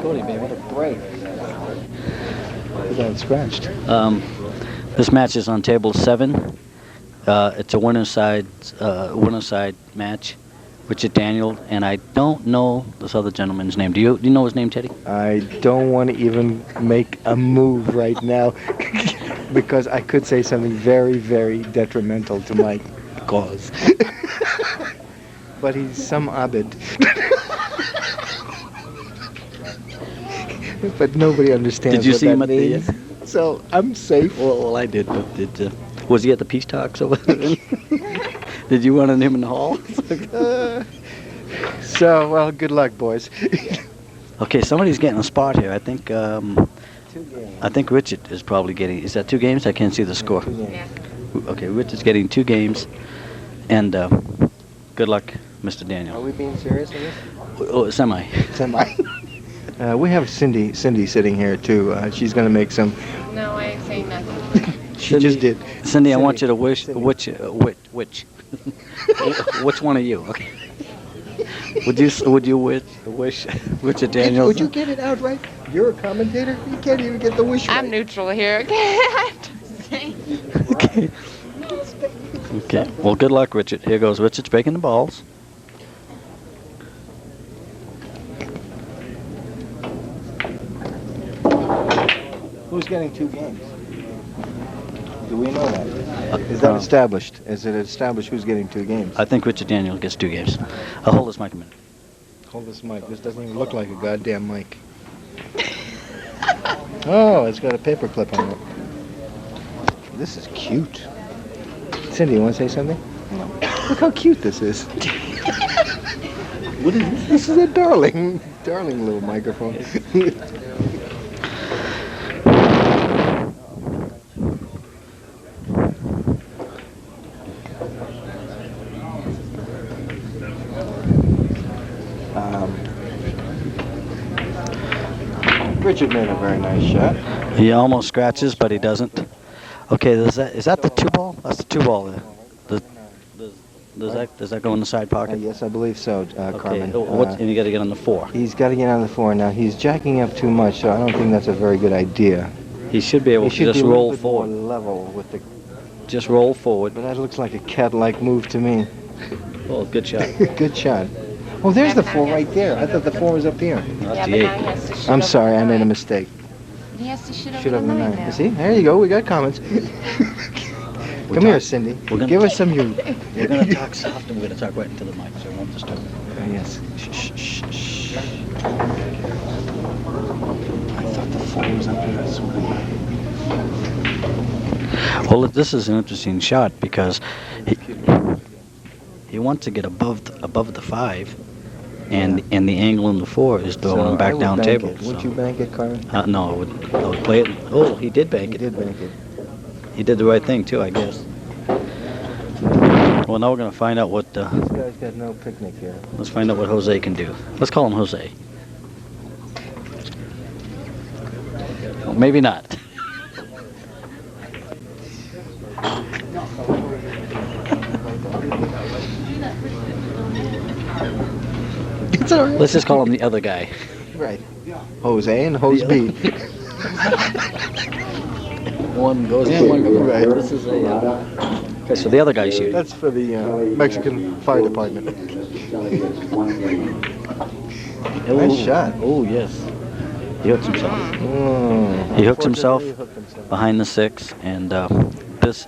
Cody, man, what a break. He got scratched. This match is on table 7. It's a winner's side match. Richard Daniel, and I don't know this other gentleman's name. Do you know his name, Teddy? I don't want to even make a move right now because I could say something very, very detrimental to my cause. But he's some Abid. But nobody understands Did you what see that him at means. So I'm safe. Well, I did, but was he at the peace talks over there? Did you run into him in the hall? Well, good luck, boys. Okay, somebody's getting a spot here. I think 2 games. I think Richard is probably getting. Is that 2 games? I can't see the score. 2 games. Yeah. Okay, Richard's getting 2 games, and good luck, Mr. Daniel. Are we being serious on this? Oh, semi. We have Cindy sitting here too. She's going to make some. No, I ain't saying nothing. She just did. Cindy, I want you to wish which which one of you? Okay. Would you wish Richard Daniels? Would you get it out right? You're a commentator. You can't even get the wish right. I'm neutral here. Okay. Okay. Okay. Well, good luck, Richard. Here goes Richard's breaking the balls. Who's getting 2 games? Do we know that? Is that established? Is it established who's getting 2 games? I think Richard Daniels gets 2 games. I'll hold this mic a minute. Hold this mic. This doesn't even look like a goddamn mic. Oh, it's got a paper clip on it. This is cute. Cindy, you want to say something? No. Look how cute this is. What is this? This is a darling little microphone. Richard made a very nice shot. He almost scratches, but he doesn't. Okay, is that the 2 ball? That's the 2 ball there. Does that go in the side pocket? Yes, I believe so, Carmen. And you got to get on the 4. He's got to get on the 4 now. He's jacking up too much, so I don't think that's a very good idea. He should be able to just roll forward. More level with the. Just roll forward. But that looks like a cat-like move to me. Oh, good shot. Good shot. Oh, there's the 4 right there. I thought the 4 was up here. That's the 8. I'm sorry, I made a mistake. He has to shoot Shoot over over the the 9 9. now. See, there you go. We got comments. Come here, Cindy. Give us some you. We're going to talk soft and we're going to talk right into the mic, so we won't disturb. Yes. Shh, shh, shh. I thought the 4 was up here. I swear. Well, this is an interesting shot because he wants to get above the 5, and the angle in the 4 is throwing him back down table. Would you bank it, Carmen? No, I would play it. Oh, he did bank it. He did bank it. He did the right thing too, I guess. Well, now we're gonna find out what. This guy's got no picnic here. Let's find out what Jose can do. Let's call him Jose. Well, maybe not. It's all right. Let's just call him the other guy. Right. Jose and Jose B. One goes in, one goes out. Right. This is a. Okay, so the other guy's shooting. That's for the Mexican fire department. Nice shot. Oh, yes. He hooks himself. Mm. He hooks himself behind the 6, and this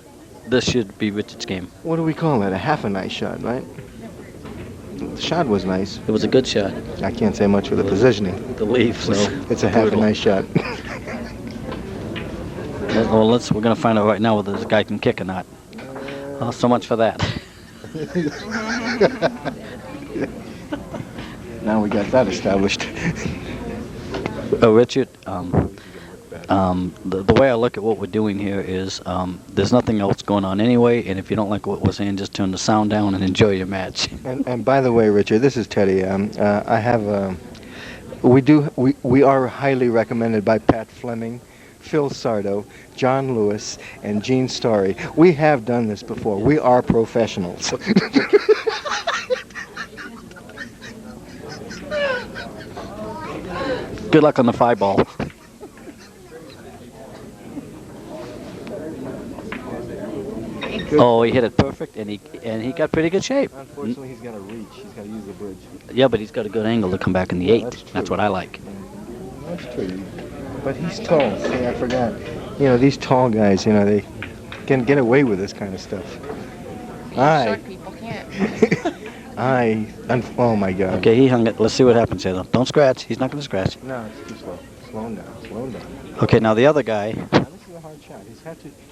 should be Richard's game. What do we call that? A half a nice shot, right? The shot was nice. It was a good shot. I can't say much for the positioning. The leaf was It's a half a nice shot. Well, we're gonna find out right now whether this guy can kick or not. So much for that. Now we got that established. Richard, the way I look at what we're doing here is there's nothing else going on anyway, and if you don't like what we're saying, just turn the sound down and enjoy your match. And by the way, Richard, this is Teddy. I have we are highly recommended by Pat Fleming, Phil Sardo, John Lewis, and Gene Story. We have done this before. We are professionals. Good luck on the 5 ball. Oh, he hit it perfect, and he got pretty good shape. Unfortunately, he's got to reach. He's got to use the bridge. Yeah, but he's got a good angle to come back in the 8. That's true. That's what I like. That's true. But he's tall. See, I forgot. You know, these tall guys, you know, they can get away with this kind of stuff. Short people can't. Oh my God. Okay, he hung it. Let's see what happens here, though. Don't scratch. He's not going to scratch. No, it's too slow. Slow him down. Slow him down. Okay, now the other guy. Now, this is a hard shot.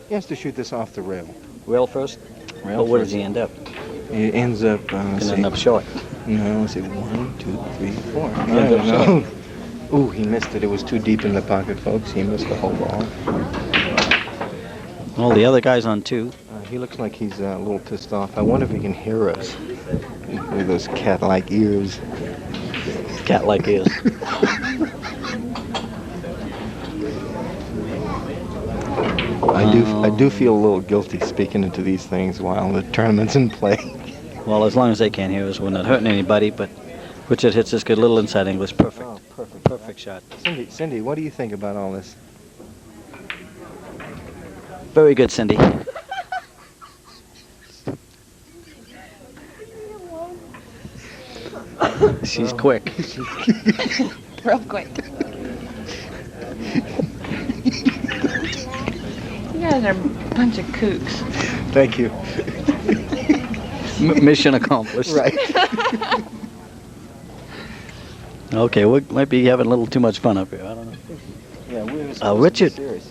He has to shoot this off the rail. Rail first? Rail But where first. does he end up? He ends up. Can end up short. No, let's see. 1, 2, 3, 4. I He ends up don't know. Ooh, he missed it. It was too deep in the pocket, folks. He missed the whole ball. Well, the other guy's on 2. He looks like he's a little pissed off. I wonder if he can hear us with those cat-like ears. Cat-like ears. I do feel a little guilty speaking into these things while the tournament's in play. Well, as long as they can't hear us, we're not hurting anybody, but Richard hits this good little inside English. Perfect. Oh, perfect. Perfect shot. Cindy, what do you think about all this? Very good, Cindy. She's quick. Real quick. You guys are a bunch of kooks. Thank you. Mission accomplished. Right. Okay, we might be having a little too much fun up here. I don't know. Yeah, we're Richard, serious.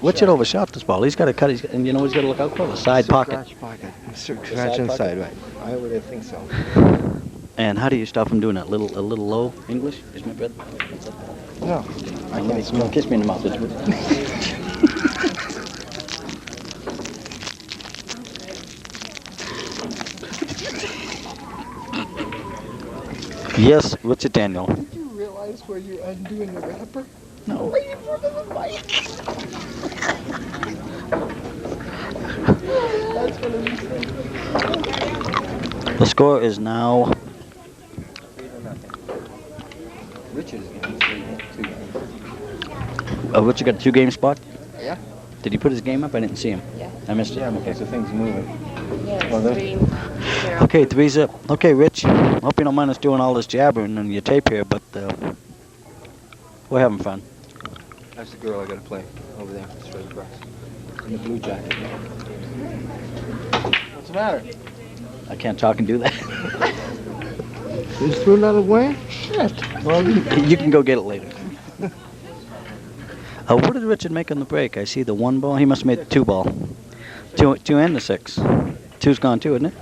Richard overshot this ball. He's got to cut. And you know what he's got to look out for? The side pocket. Scratch pocket. Scratch inside, right. I would think so. And how do you stop him doing that? A little low English? Is my brother? No, I can't smell. Kiss me in the mouth, Richard. Yes, Richard Daniel. Did you realize where you're undoing the wrapper? No. Right in front of the mic. That's what it is. The score is now. Richard is getting 2 games. Richard got a 2-game spot? Yeah. Did he put his game up? I didn't see him. Yeah. I missed it. Yeah, Okay. because the thing's moving. Yeah, Well, it's 3-0. Okay, 3-0. Okay, Rich. Hope you don't mind us doing all this jabbering on your tape here, but we're having fun. That's the girl I gotta play over there, straight across. In the blue jacket. What's the matter? I can't talk and do that. You just threw that away? Shit. Well, You can go get it later. What did Richard make on the break? I see the 1 ball. He must have made the 2 ball. 2 and the 6. 2's gone too, isn't it?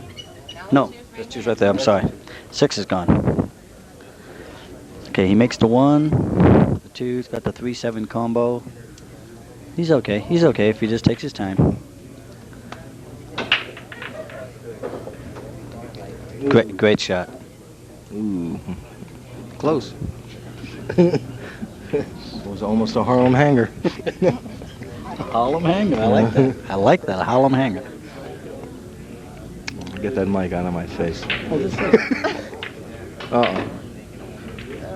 No, there's 2's right there. I'm sorry. 6 is gone. Okay, he makes the 1. The 2's got the 3-7 combo. He's okay. He's okay if he just takes his time. Great shot. ooh. Close. It was almost a Harlem hanger. Harlem hanger. I like that. I like that. A Harlem hanger. Get that mic out of my face. Uh-oh.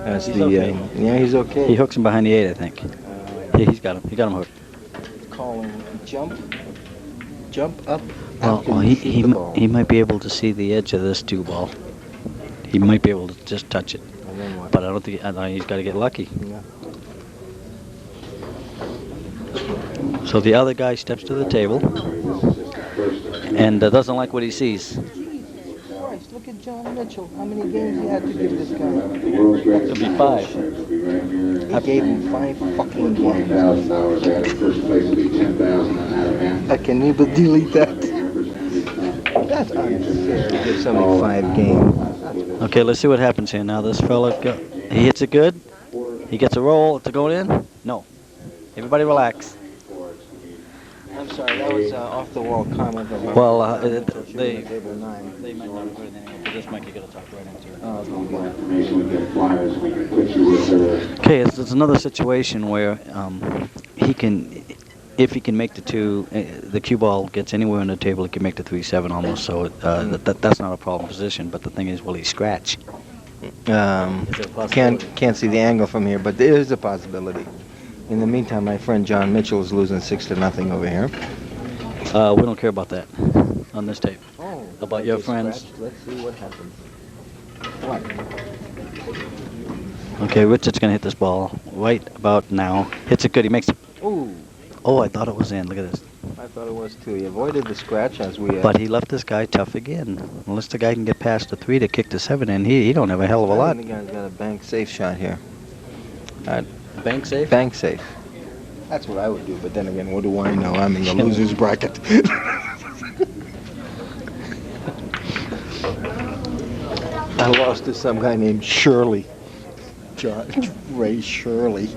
That's He's the, okay. yeah, he's okay. He hooks him behind the 8, I think. Yeah, he's got him. He got him hooked. Calling jump up. Well, after you shoot the ball. he might be able to see the edge of this 2 ball. He might be able to just touch it. And then what? But I don't think he's got to get lucky. Yeah. So the other guy steps to the table and doesn't like what he sees. Christ, look at John Mitchell. How many games he had to give this guy? It'll be 5. He gave him 5 fucking games. Can you delete that? That's unfair to give somebody 5 games. Okay, let's see what happens here. Now this fella, he hits it good. He gets a roll. It's going in? No. Everybody relax. I'm sorry, that was off the wall comment. Well, they Table 9. might not have heard anything. But this mic you got to talk right into it. Oh, Okay, it's another situation where he can, if he can make the 2, the cue ball gets anywhere on the table, he can make the 3-7 almost. So that's not a problem position. But the thing is, will he scratch? Is there a possibility? Can't see the angle from here, but there is a possibility. In the meantime, my friend John Mitchell is losing 6-0 over here. We don't care about that on this tape. Oh, About your friends. Let's see what happens. Okay, Richard's gonna hit this ball right about now. Hits it good. He makes it. Ooh, Oh, I thought it was in. Look at this. I thought it was too. He avoided the scratch as we. But he left this guy tough again. Unless the guy can get past the 3 to kick the 7 in, he don't have a hell of a lot. The guy's got a bank safe shot here. Bank safe? Bank safe. That's what I would do, but then again, what do I know? I'm in the losers bracket. I lost to some guy named Shirley. Ray Shirley.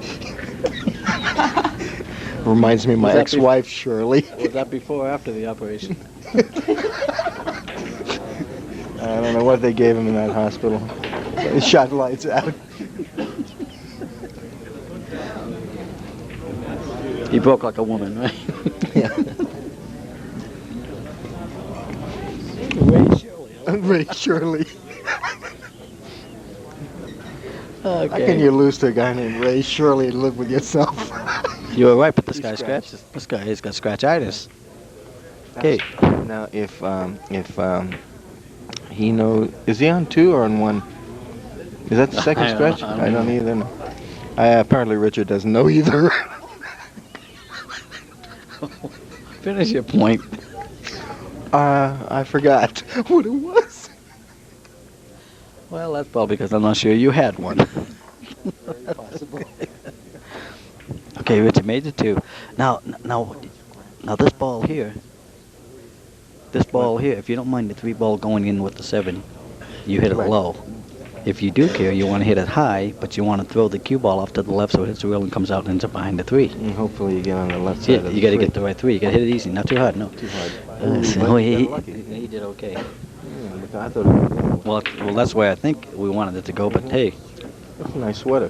Reminds me of my Was that ex-wife, Shirley. Was that before or after the operation? I don't know what they gave him in that hospital. They shot lights out. He broke like a woman, right? Yeah. Ray Shirley. Ray Shirley. Okay. How can you lose to a guy named Ray Shirley and live with yourself? You were right, but this He guy scratched. scratches. This guy has got scratchitis. Okay. Now, if he knows, is he on 2 or on 1? Is that the second I don't scratch? know. I don't either. No. Apparently, Richard doesn't know either. Finish your point. I forgot what it was. Well, that's probably because I'm not sure you had one. Very possible. Okay, Richard made it 2. Now, this ball here. If you don't mind the 3 ball going in with the 7, you hit it Right. low. If you do care, you want to hit it high, but you want to throw the cue ball off to the left so it hits the rail and comes out and ends up behind the 3. And hopefully you get on the left side Yeah, of the you got to three. get the right 3. You got to hit it easy, not too hard. No. Too hard. So But he got lucky. did okay. Yeah, because I thought it was Well, that's where I think we wanted it to go. But hey, That's a nice sweater.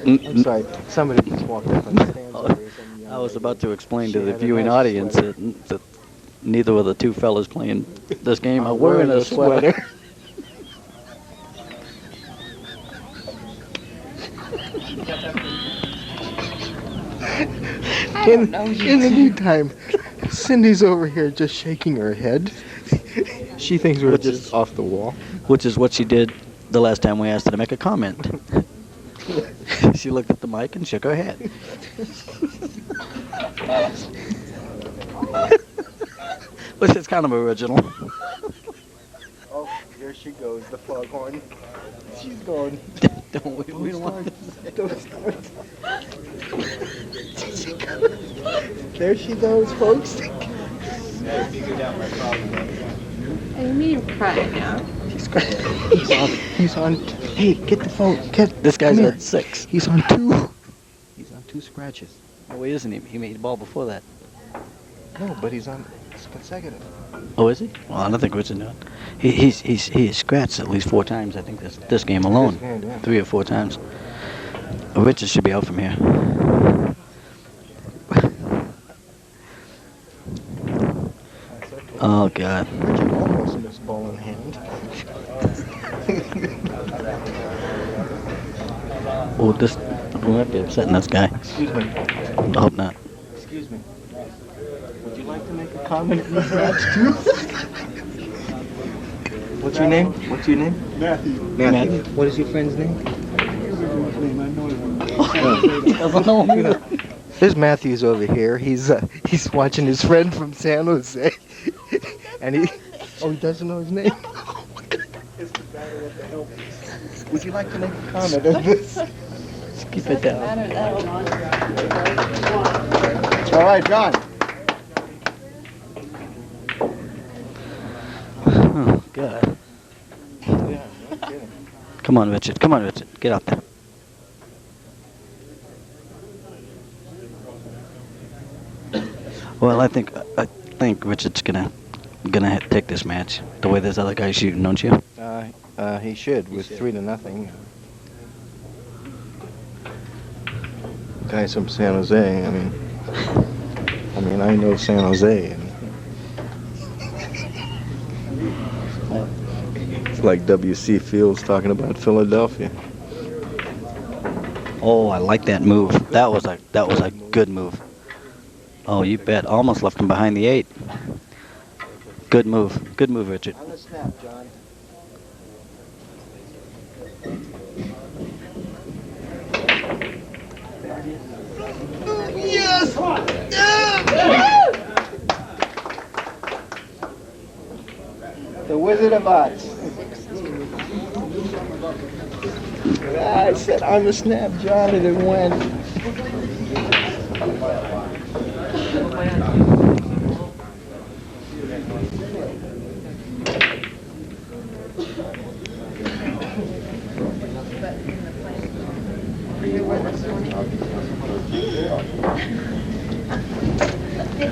n- I'm sorry. Somebody just walked up on the stands. over here, some young I was lady. about to explain She to the had a viewing nice audience sweater. that neither of the 2 fellas playing this game are I'm wearing a sweater. I don't know you. In the meantime, Cindy's over here just shaking her head. She thinks we're Which just is- off the wall. Which is what she did the last time we asked her to make a comment. She looked at the mic and shook her head. Which is kind of original. Oh, here she goes, the foghorn. She's going. we don't want Don't start. There she goes, folks. I made him cry now. He's on. Hey, get the phone. This guy's Come here. at 6. He's on 2. He's on 2 scratches. Oh, he isn't. He made the ball before that. No, but he's on consecutive. Oh, is he? Well, I don't think Richard knew it. He's scratched at least 4 times. I think this game alone, This game, yeah. 3 or 4 times. Richard should be out from here. Oh God. Richard almost missed ball in hand. Oh, this might be upsetting this guy. Excuse me. I hope not. Excuse me. Would you like to make a comment in this match too? What's your name? What's your name? Matthew. Matthew. What is your friend's name? Doesn't know him either. There's Matthews over here. He's watching his friend from San Jose, and he doesn't know his name. It's the battle of the help. Would you like to make a comment on this? Just keep it down. All right, John. Oh God. Yeah, no kidding. Come on, Richard. Come on, Richard. Get out there. Well, I think Richard's gonna take this match the way this other guy's shooting, don't you? He should with 3-0. Guys from San Jose. I know San Jose. And It's like W.C. Fields talking about Philadelphia. Oh, I like that move. That was a good move. Oh, you bet. Almost left him behind the 8. Good move. Good move, Richard. On the snap, John. Yes! The Wizard of Oz. I said on the snap, John, and it went.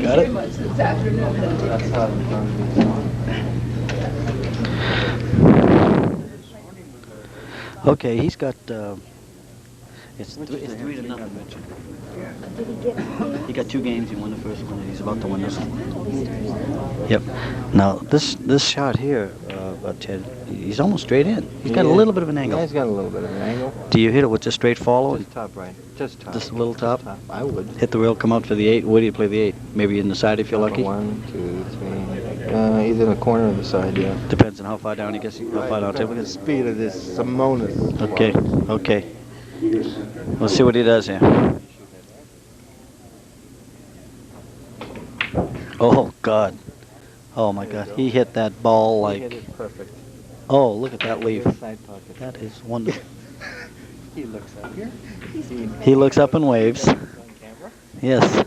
Got it? That's how it's done. Okay, he's got. It's 3-0, Richard. He got 2 games. He won the first one, and he's about to win this one. Yep. Now this shot here, Ted, he's almost straight in. He's got a little bit of an angle. Yeah, he's got a little bit of an angle. Do you hit it with just straight follow? Just top right. Just top. Just a little top? Top. I would. Hit the rail, come out for the 8. Where do you play the 8? Maybe in the side if you're lucky? 1, 2, 3. Either in the corner or the side, yeah. Depends on how far down he gets. How far down table. The speed of this Simonis. Okay, okay. We'll see what he does here. Oh, God. Oh, my God. He hit that ball He hit like... it perfect. Oh, look at that leaf. Side pocket. That is wonderful. He looks up here. He looks up and waves. On camera. Yes.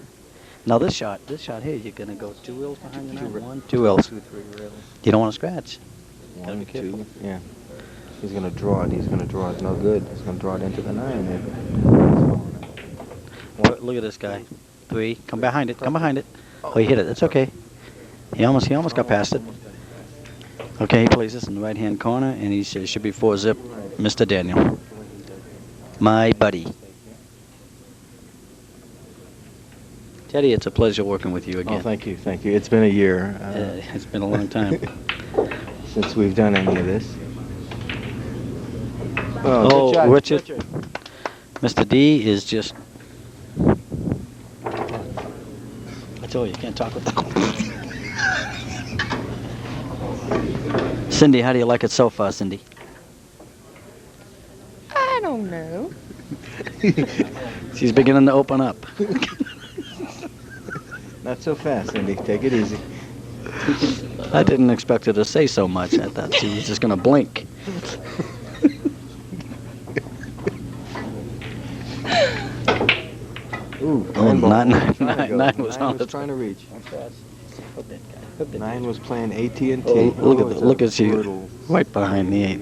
Now this shot here, you're going to go 2 wheels behind the 9. 1, 2 wheels. 2, 3 rails. You don't want to scratch. Gotta 1, be careful. 2. Yeah. He's gonna draw it. He's gonna draw it. No good. He's gonna draw it into the 9. Look at this guy. 3. Come behind it. Come behind it. Oh, he hit it. That's okay. He almost got past it. Okay, he plays this in the right-hand corner, and he should be 4-zip. Mr. Daniel. My buddy. Teddy, it's a pleasure working with you again. Oh, thank you, thank you. It's been a year It's been a long time. since we've done any of this. Oh, good shot, Richard. Mr. D is just... I told you can't talk with that. Cindy, how do you like it so far, Cindy? I don't know. She's beginning to open up. Not so fast, Cindy. Take it easy. I didn't expect her to say so much. I thought she was just going to blink. Ooh, Oh, ball. nine was on was its trying to reach. Hook that guy. 9 was playing AT&T. Oh, look at you, brutal- right behind the 8.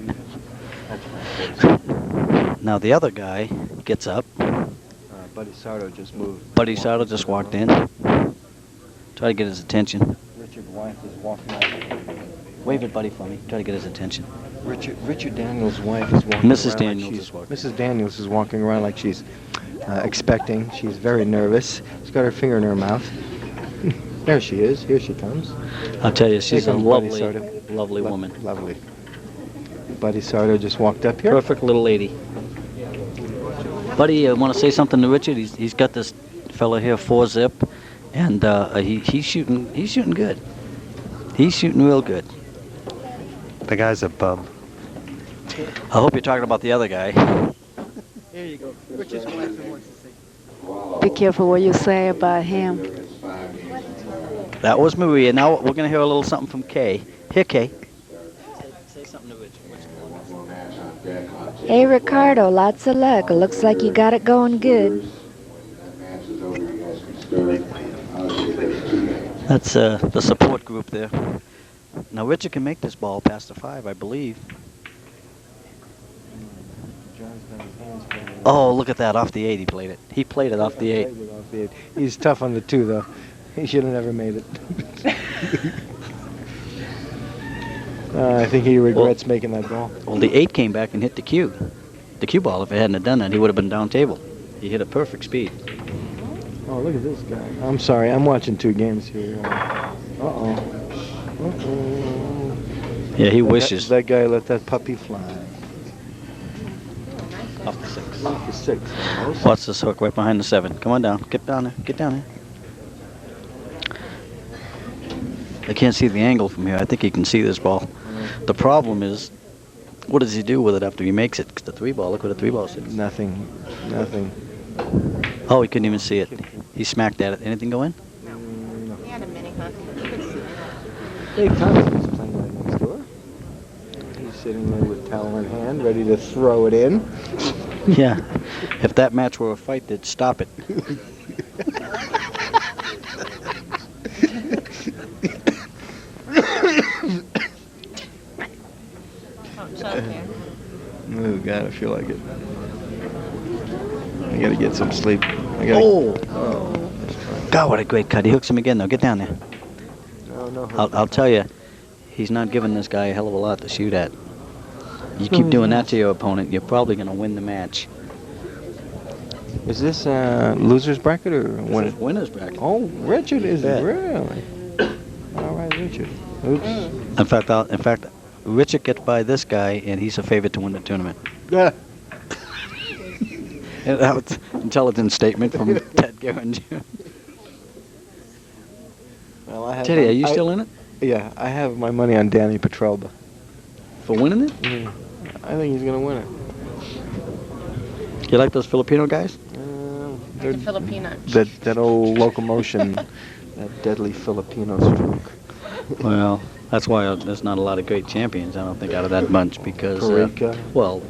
That's right. Now the other guy gets up. Buddy Sardo just moved. Buddy Sardo just walked in. Try to get his attention. Richard's wife is walking out. Wave it, buddy, for me. Try to get his attention. Richard Daniels' wife is walking Mrs. around Daniels like she's, is walking. Mrs. Daniels is walking around like she's expecting. She's very nervous. She's got her finger in her mouth. There she is. Here she comes. I'll tell you, she's Here a comes Buddy lovely, Sardo. lovely woman. Lovely. Buddy Sardo just walked up here. Perfect little lady. Buddy, I want to say something to Richard. He's got this fella here, 4-zip, and he's shooting good. He's shooting real good. The guy's a bum. I hope you're talking about the other guy. Here you go. Richard's wife wants to say. Be careful what you say about him. That was Maria. Now we're going to hear a little something from Kay. Here, Kay. Say something to Richard. Hey, Ricardo, lots of luck. Looks like you got it going good. That's the support group there. Now Richard can make this ball past the 5, I believe. Oh, look at that. Off the 8 he played it. He played it off the 8. He's tough on the 2, though. He should have never made it. I think he regrets making that ball. Well, the 8 came back and hit the cue. The cue ball, if it hadn't have done that, he would have been down table. He hit a perfect speed. Oh, look at this guy. I'm sorry. I'm watching 2 games here. Uh-oh. Uh-oh. Yeah, he wishes. That guy let that puppy fly. Off the 6. Off the 6. almost. Watch this hook right behind the 7. Come on down. Get down there. Get down there. I can't see the angle from here. I think he can see this ball. The problem is, what does he do with it after he makes it? 'Cause the 3 ball, look what the 3 ball is. Nothing. Nothing. Oh, he couldn't even see it. He smacked at it. Anything go in? He had a mini hook. You could see it. Dave Thompson's playing right next door. He's sitting there with towel in hand, ready to throw it in. Yeah. If that match were a fight, they'd stop it. Oh, God, I feel like it. I gotta get some sleep. Oh! God, what a great cut. He hooks him again, though. Get down there. No. I'll tell you, he's not giving this guy a hell of a lot to shoot at. You keep doing that to your opponent, you're probably going to win the match. Is this loser's bracket or winner? Winner's bracket. Oh, Richard is bet. really. All right, Richard. Oops. In fact, Richard gets by this guy, and he's a favorite to win the tournament. Yeah. And that was an intelligent statement from Ted Garringer. Well, I have Teddy, are you still in it? Yeah, I have my money on Danny Petrelba. For winning it? Yeah, I think he's gonna win it. You like those Filipino guys? The Filipino. That old locomotion, that deadly Filipino stroke. Well, that's why there's not a lot of great champions, I don't think, out of that bunch, because, Carica. well,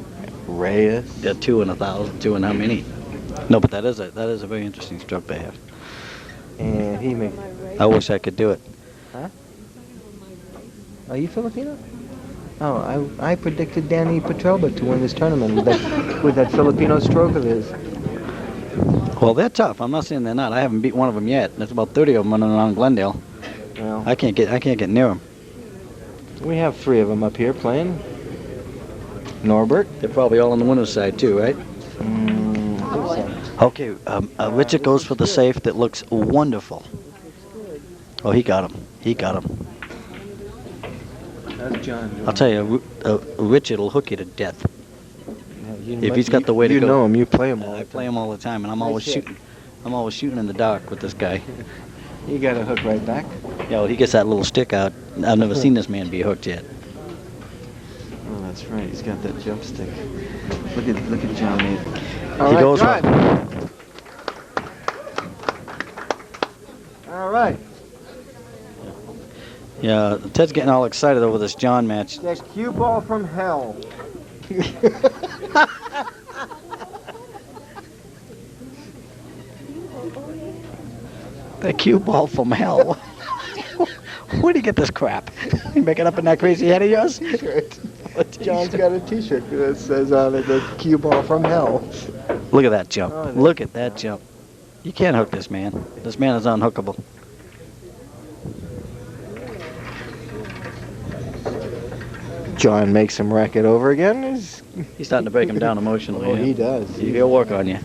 Reyes. they're 2 in 1,000, 2 in how many? No, but that is a very interesting stroke they have. And he made. I wish I could do it. Are you Filipino? Oh, I predicted Danny Petrelba to win this tournament with that Filipino stroke of his. Well, they're tough. I'm not saying they're not. I haven't beat one of them yet. There's about 30 of them running around Glendale. Well, I can't get near them. we have 3 of them up here playing. Norbert. They're probably all on the winner's side too, right? Okay, Richard goes for the safe that looks wonderful. Oh, he got him. He got him. How's John doing? I'll tell you, Richard will hook you to death. If he's got the way to you go. know him, you play him all I the play time. him all the time, and I'm always Nice hit. shooting. I'm always shooting in the dark with this guy. You got a hook right back. Yeah, well, he gets that little stick out. I've never seen this man be hooked yet. Oh, that's right. He's got that jump stick. Look at John. He goes right. for All right. Yeah, Ted's getting all excited over this John match. That cue ball from hell. The cue ball from hell. Where'd he get this crap? You make it up in that crazy head of yours? John's got a T-shirt that says on it, the cue ball from hell. Look at that jump. Oh, Look at that jump. You can't hook this man. This man is unhookable. John makes him rack it over again. He's starting to break him down emotionally. Oh, yeah. he does. He'll work on you.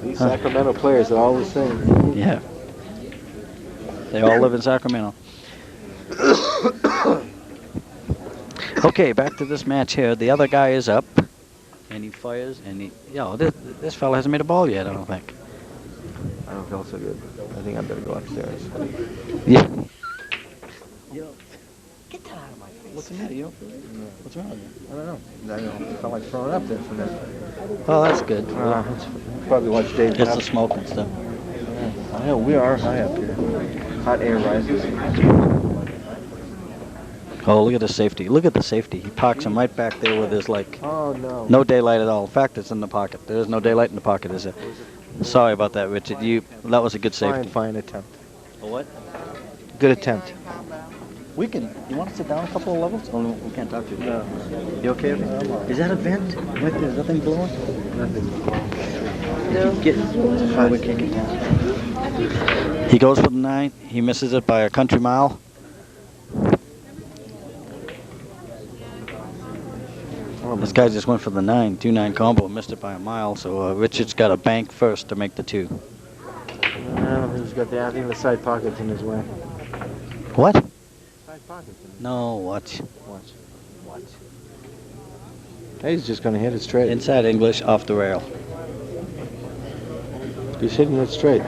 These Sacramento players are all the same. Yeah. They all live in Sacramento. Okay, back to this match here. The other guy is up, and he fires, and this fella hasn't made a ball yet, I don't think. I don't feel so good. I think I better go upstairs. Yeah. Get that out of my face. What's the matter? You don't feel good? What's wrong with you? I don't know. I felt like throwing up there for a minute. Oh, that's good. Probably watch Dave. It's the smoke and stuff. I know, we are high up here. Hot air rises. Oh, look at the safety. Look at the safety. He parks him right back there with his, Oh, no. no daylight at all. In fact, it's in the pocket. There is no daylight in the pocket, is it? Sorry about that, Richard. That was a good safety. Fine attempt. A what? Good attempt. You want to sit down a couple of levels? Oh, no, we can't talk to you. No. You okay? Is that a vent? Is that thing blowing? Nothing. We're kicking down. He goes for the 9. He misses it by a country mile. This guy just went for the 9, 2-9 combo, missed it by a mile. So Richard's got a bank first to make the 2. I don't think he's got the. I think the side pocket's in his way. What? Side side pocket. No, watch. Watch. He's just going to hit it straight. Inside English, off the rail. He's hitting it straight.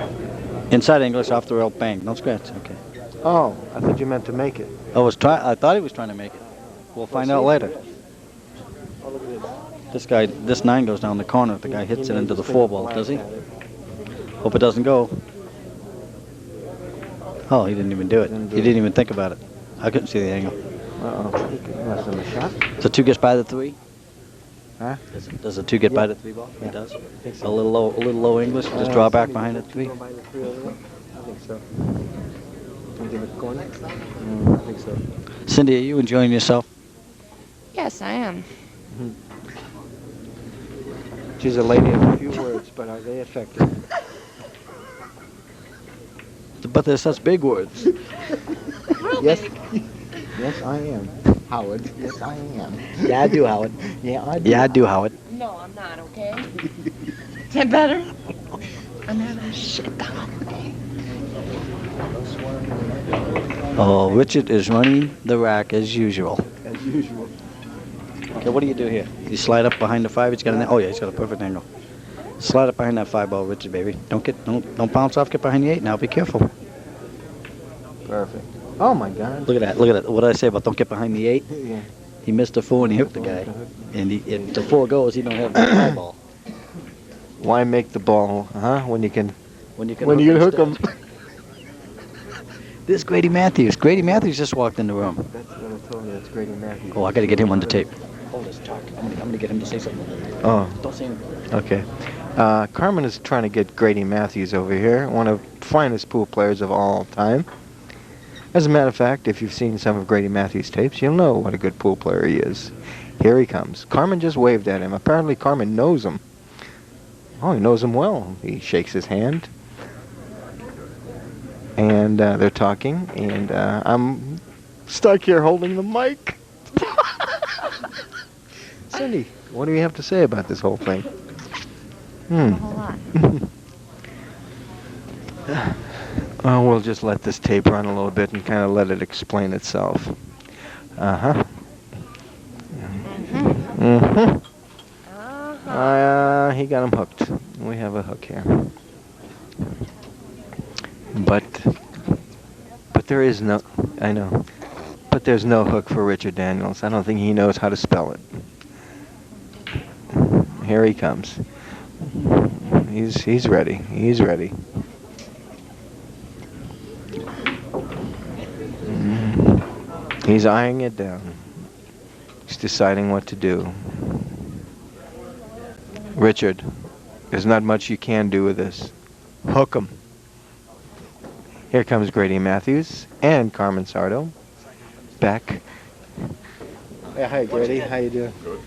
Inside English, off the rail, bang. Don't scratch. Okay. Oh, I thought you meant to make it. I thought he was trying to make it. We'll find out later. Oh, look at this. This 9 goes down the corner. The guy hits it into the 4 ball, does he? Hope it doesn't go. Oh, he didn't even do it. He didn't even think about it. I couldn't see the angle. Uh-oh. Less than a shot. So 2 gets by the 3? Huh? Does the 2 get by the 3 ball? Yeah. He does. I think so. A little low English. Just draw back behind the 3. I think so. Give it a corner? I think so. Cindy, are you enjoying yourself? Yes, I am. She's a lady of a few words, but are they effective? But they're such big words. Yes. Yes, I am. Howard. Yes, I am. Yeah, I do, Howard. Yeah, I do. Yeah, I do, Howard. No, I'm not, okay? Is that better? I'm having shit down. Oh, Richard is running the rack as usual. As usual. Okay, what do you do here? You slide up behind the 5. He's got an. Oh yeah, he's got a perfect angle. Slide up behind that 5 ball, Richard, baby. Don't bounce off. Get behind the 8 now. Be careful. Perfect. Oh my God. Look at that. Look at that. What did I say about don't get behind the 8? Yeah. He missed the 4 and he hooked the guy. And if the 4 goes, he don't have the 5 ball. Why make the ball, huh? When you can hook hook them. This is Grady Matthews. Grady Matthews just walked in the room. That's what I told you. That's Grady Matthews. Oh, I got to get him on the tape. Hold this talk. I'm gonna get him to say something. Oh. Don't say anything. Okay. Carmen is trying to get Grady Matthews over here, one of the finest pool players of all time. As a matter of fact, if you've seen some of Grady Matthews' tapes, you'll know what a good pool player he is. Here he comes. Carmen just waved at him. Apparently Carmen knows him. Oh, he knows him well. He shakes his hand. And they're talking, and I'm stuck here holding the mic. Cindy, what do you have to say about this whole thing? A whole lot. We'll just let this tape run a little bit and kind of let it explain itself. Uh-huh. Mm-hmm. He got him hooked. We have a hook here. But there is no, I know, but there's no hook for Richard Daniels. I don't think he knows how to spell it. Here he comes. He's ready. He's ready. He's eyeing it down. He's deciding what to do. Richard, there's not much you can do with this. Hook him. Here comes Grady Matthews and Carmen Sardo. Back. Yeah, hi Grady, how you doing? Good.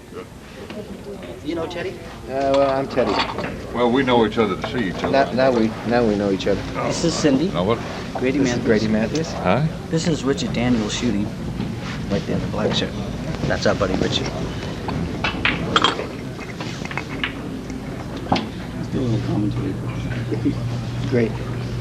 You know Teddy? Well, I'm Teddy. Well, we know each other to see each other. Now we know each other. This is Cindy. Know what? Grady This is Matthews. Grady Matthews. Huh? This is Richard Daniels shooting. Right there in the black shirt. That's our buddy Richard. Do a little commentary. Great.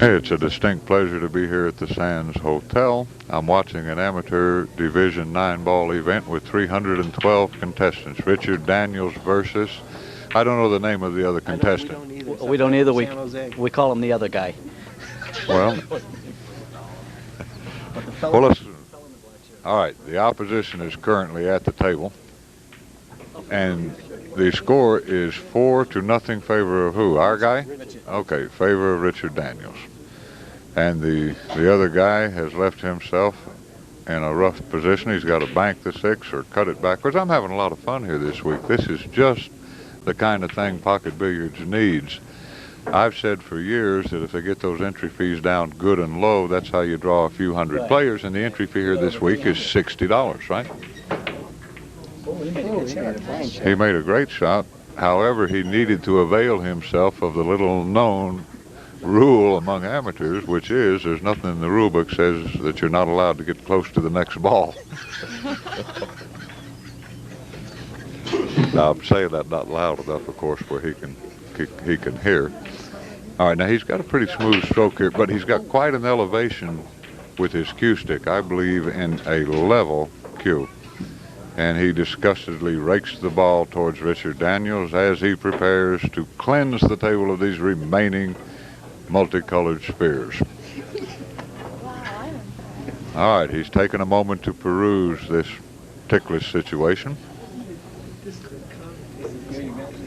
Hey, it's a distinct pleasure to be here at the Sands Hotel. I'm watching an amateur Division 9 ball event with 312 contestants. Richard Daniels versus, I don't know the name of the other contestant. We don't either. We call him the other guy. Well, well, let's, all right, the opposition is currently at the table. And the score is 4-0 favor of who? Our guy? Okay, favor of Richard Daniels. And the other guy has left himself in a rough position. He's got to bank the 6 or cut it backwards. I'm having a lot of fun here this week. This is just the kind of thing pocket billiards needs. I've said for years that if they get those entry fees down good and low, that's how you draw a few hundred players. And the entry fee here this week is $60, right? He made a great shot. However, he needed to avail himself of the little-known rule among amateurs, which is there's nothing in the rule book says that you're not allowed to get close to the next ball. Now, I'm saying that not loud enough, of course, where he can hear. All right, now he's got a pretty smooth stroke here, but he's got quite an elevation with his cue stick. I believe in a level cue. And he disgustedly rakes the ball towards Richard Daniels as he prepares to cleanse the table of these remaining multicolored spheres. All right, he's taken a moment to peruse this ticklish situation.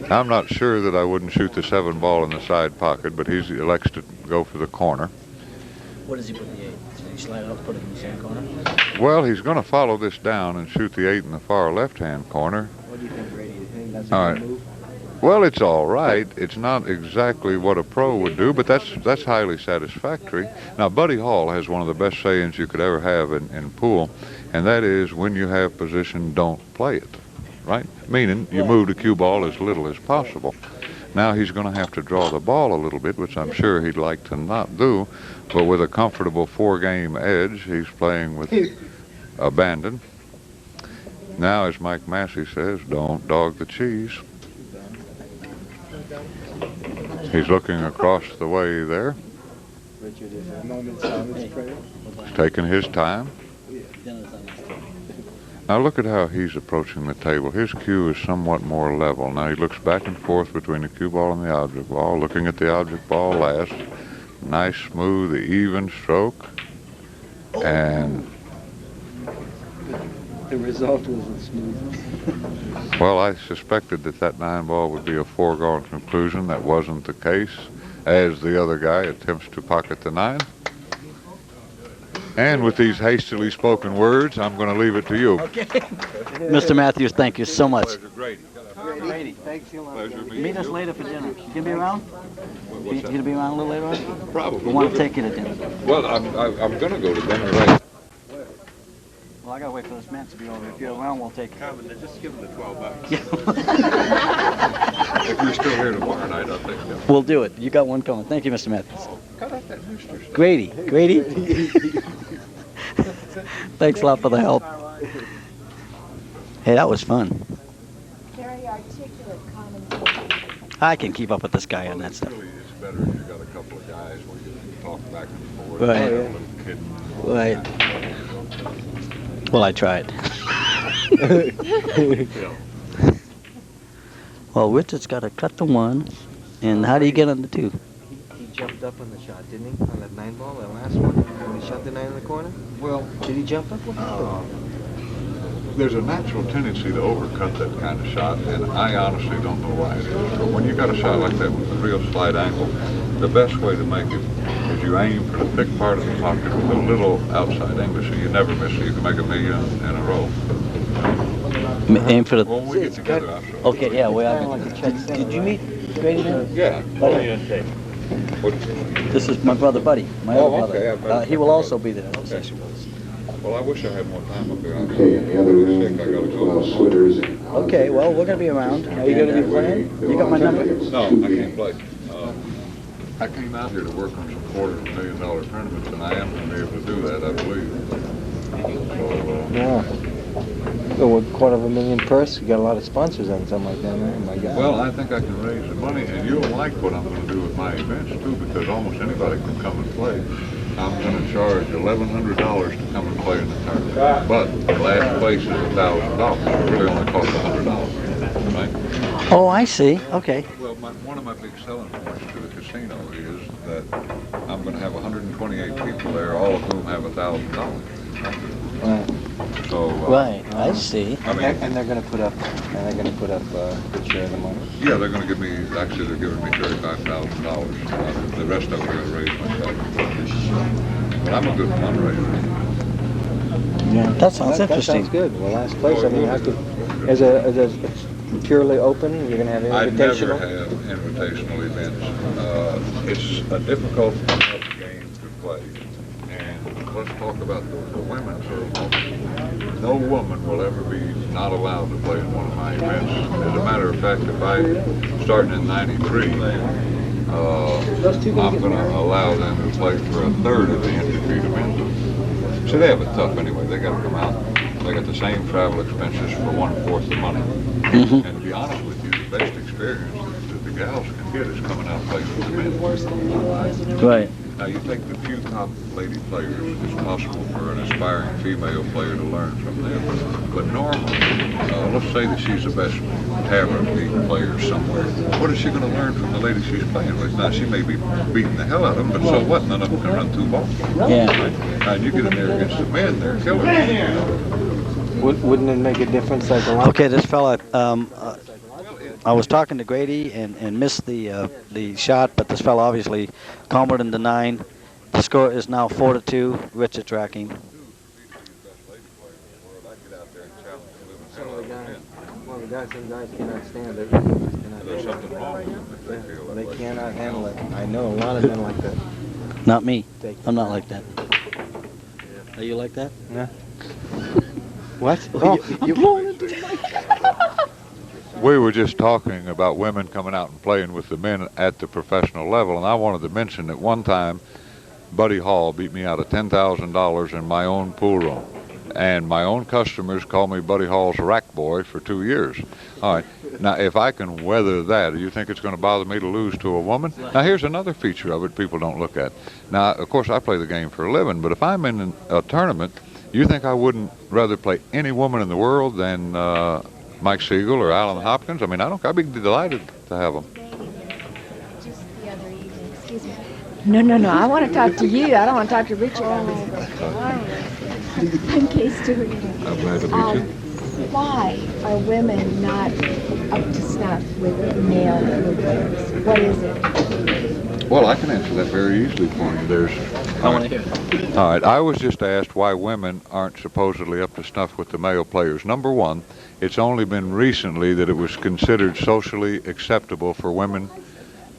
I'm not sure that I wouldn't shoot the 7 ball in the side pocket, but he elects to go for the corner. What does he put the 8? Does he slide out, put it in the same corner? Well, he's going to follow this down and shoot the 8 in the far left-hand corner. What do you think, Grady? Do you think that's All a right. good move? Well, it's all right. It's not exactly what a pro would do, but that's highly satisfactory. Now, Buddy Hall has one of the best sayings you could ever have in pool, and that is, when you have position, don't play it, right? Meaning, you move the cue ball as little as possible. Now he's going to have to draw the ball a little bit, which I'm sure he'd like to not do, but with a comfortable 4-game edge, he's playing with abandon. Now, as Mike Massey says, don't dog the cheese. He's looking across the way there. Richard, is a moment's silence prayer. He's taking his time. Now look at how he's approaching the table. His cue is somewhat more level. Now he looks back and forth between the cue ball and the object ball, looking at the object ball last. Nice, smooth, even stroke. And The result wasn't smooth. well, I suspected that 9 ball would be a foregone conclusion. That wasn't the case, as the other guy attempts to pocket the 9. And with these hastily spoken words, I'm going to leave it to you. Mr. Matthews, thank you so much. Pleasure, Grady. Grady, thanks a lot. Pleasure meeting Meet us you. later for dinner. You gonna be around? You gonna be around a little later on? Probably. We want to take you to dinner. Well, I'm going to go to dinner later. Well, I gotta wait for this match to be over. If you're around, we'll take you. Carmine, just give him the $12. If you're still here tomorrow night, I'll take you. We'll do it. You got one coming. Thank you, Mr. Matthews. Cut out that Mr. stuff. Grady. Thanks a lot for the help. Hey, that was fun. Very articulate comments. I can keep up with this guy on that stuff. Really, it's better if you got a couple of guys where you can talk back and forth. Right. Like a little kid. Right. Well, I tried. Well, Richard's got to cut the 1. And how do you get on the 2? He jumped up on the shot, didn't he? On that 9 ball, that last one? When he shot the 9 in the corner? Well, Did he jump up? What there's a natural tendency to overcut that kind of shot, and I honestly don't know why it is. But when you got a shot like that with a real slight angle, the best way to make it is you aim for the thick part of the pocket with a little outside angle, so you never miss it. You can make $1 million in a row. Aim for the... Well, when we get together, I'll show you. Okay, yeah, we are. Did you meet Grady then? Yeah. What- This is my brother Buddy, my Oh, other okay, brother. I've He will also be there. Okay. Well, I wish I had more time up here. I'm really sick. I gotta go. Okay, well, we're going to be around. Are you going to be playing? You got my number? No, I can't play. I came out here to work on some $250,000 tournaments, and I am going to be able to do that, I believe. So, Yeah. So, $250,000 purse? You got a lot of sponsors on something like that, man. My God. well, I think I can raise the money, and you'll like what I'm going to do with my events, too, because almost anybody can come and play. I'm going to charge $1,100 to come and play in the tournament, but last place is $1,000. It really only costs $100, right? Oh, I see. Okay. Well, one of my big selling points to the casino is that I'm going to have 128 people there, all of whom have $1,000. Right. So, Right, I see. I mean, And they're going to put up the share of the money. yeah, they're going to give me, actually, they're giving me $35,000. The rest of it I'm going to raise myself. But I'm a good fundraiser. Yeah. That sounds That interesting. sounds good. Well, last place, I mean, how could, as a purely open, you're going to have I never invitational? have invitational events. It's a difficult enough game to play. And let's talk about the women for a moment. No woman will ever be not allowed to play in one of my events. As a matter of fact, if I, starting in '93, I'm going to allow them to play for a third of the entry fee to men's. So they have it tough anyway. They got to come out. They got the same travel expenses for 1/4 the money. And to be honest with you, the best experience that the gals can get is coming out playing with the men. Right. Now, you take the few top lady players, it's possible for an aspiring female player to learn from them. But normally, let's say that she's the best tavern league player somewhere. What is she going to learn from the lady she's playing with? Now, she may be beating the hell out of them, but so what? None of them can run 2 balls. Yeah. Right? Now, you get in there against the men, they're killers. You know? Wouldn't it make a difference psychologically? Okay, this fella, I was talking to Grady and missed the shot, but this fella obviously calmer than the 9. The score is now 4-2. Richard tracking. Well, the guys, some guys cannot stand it. Cannot There's handle something wrong with them if they it. feel They that way. cannot handle it. I know a lot of men like that. Not me. I'm not like that. Are you like that? Yeah. What? Oh, you blowing into the mic. We were just talking about women coming out and playing with the men at the professional level, and I wanted to mention that one time Buddy Hall beat me out of $10,000 in my own pool room. And my own customers call me Buddy Hall's rack boy for 2 years. All right. Now, if I can weather that, do you think it's going to bother me to lose to a woman? Now, here's another feature of it people don't look at. Now, of course, I play the game for a living, but if I'm in a tournament, you think I wouldn't rather play any woman in the world than Mike Siegel or Alan Hopkins? I mean, I'd be delighted to have them. Just the other evening, excuse me. No, I want to talk to you. I don't want to talk to Richard. I'm Kay Stewart. I'm glad to meet you. Why are women not up to snuff with male pool players? What is it? Well, I can answer that very easily for you. I want to hear. All right, I was just asked why women aren't supposedly up to snuff with the male players. Number one, it's only been recently that it was considered socially acceptable for women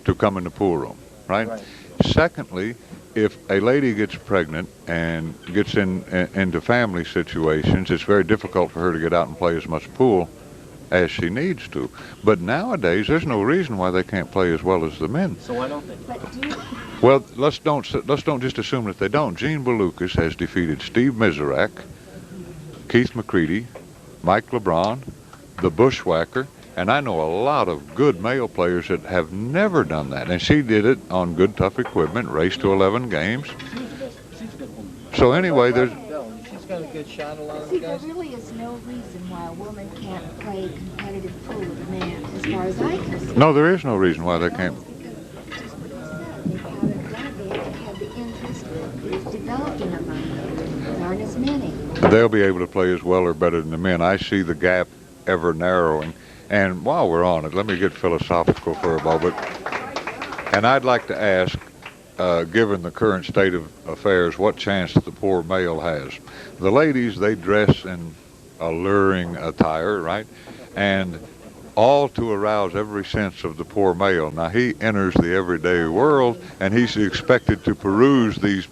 to come in the pool room, right? Secondly, if a lady gets pregnant and gets into family situations, it's very difficult for her to get out and play as much pool as she needs to. But nowadays, there's no reason why they can't play as well as the men. So why don't they? Well, let's don't just assume that they don't. Gene Belucas has defeated Steve Miserak, Keith McCready, Mike LeBron, the Bushwhacker, and I know a lot of good male players that have never done that. And she did it on good, tough equipment, raced to 11 games. So anyway, there's... She's got a good shot, a lot of See, the there guys. really is no reason why a woman can't play competitive pool with a man, as far as I can see. No, there is no reason why they can't. Just what you said, they haven't done it. They have to have the interest. It's developing among them. There aren't as many. They'll be able to play as well or better than the men. I see the gap ever narrowing. And while we're on it, let me get philosophical for a moment. And I'd like to ask, given the current state of affairs, what chance the poor male has. The ladies, they dress in alluring attire, right? And all to arouse every sense of the poor male. Now, he enters the everyday world, and he's expected to peruse these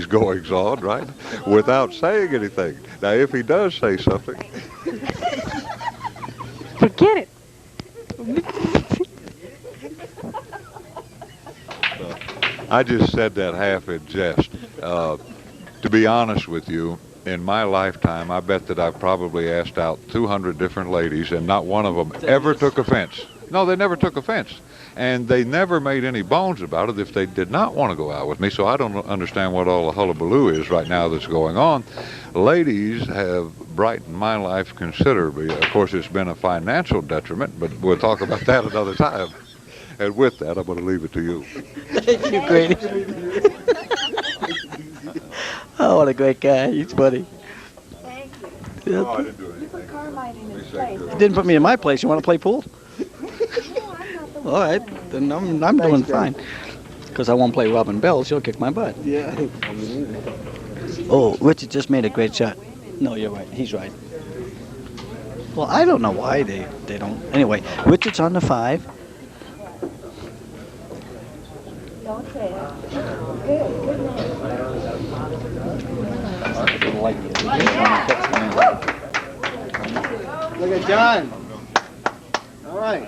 goings-on, right, without saying anything. Now, if he does say something... Forget it. I just said that half in jest. To be honest with you, in my lifetime, I bet that I've probably asked out 200 different ladies, and not one of them ever took offense. No, they never took offense. And they never made any bones about it if they did not want to go out with me, so I don't understand what all the hullabaloo is right now that's going on. Ladies have brightened my life considerably. Of course, it's been a financial detriment, but we'll talk about that another time. And with that, I'm going to leave it to you. Thank you, Grady. Oh, what a great guy. He's funny. Thank you. Oh, I didn't do You anything. put Carmine in his Be place. safe. Didn't put me in my place. You want to play pool? No, I'm not the All right, then I'm doing fine. Because I won't play Robin Bell. She'll kick my butt. Yeah. Oh, Richard just made a great shot. No, you're right. He's right. Well, I don't know why they don't. Anyway, Richard's on the 5. Don't say it. Good, good man. Look at John. All right.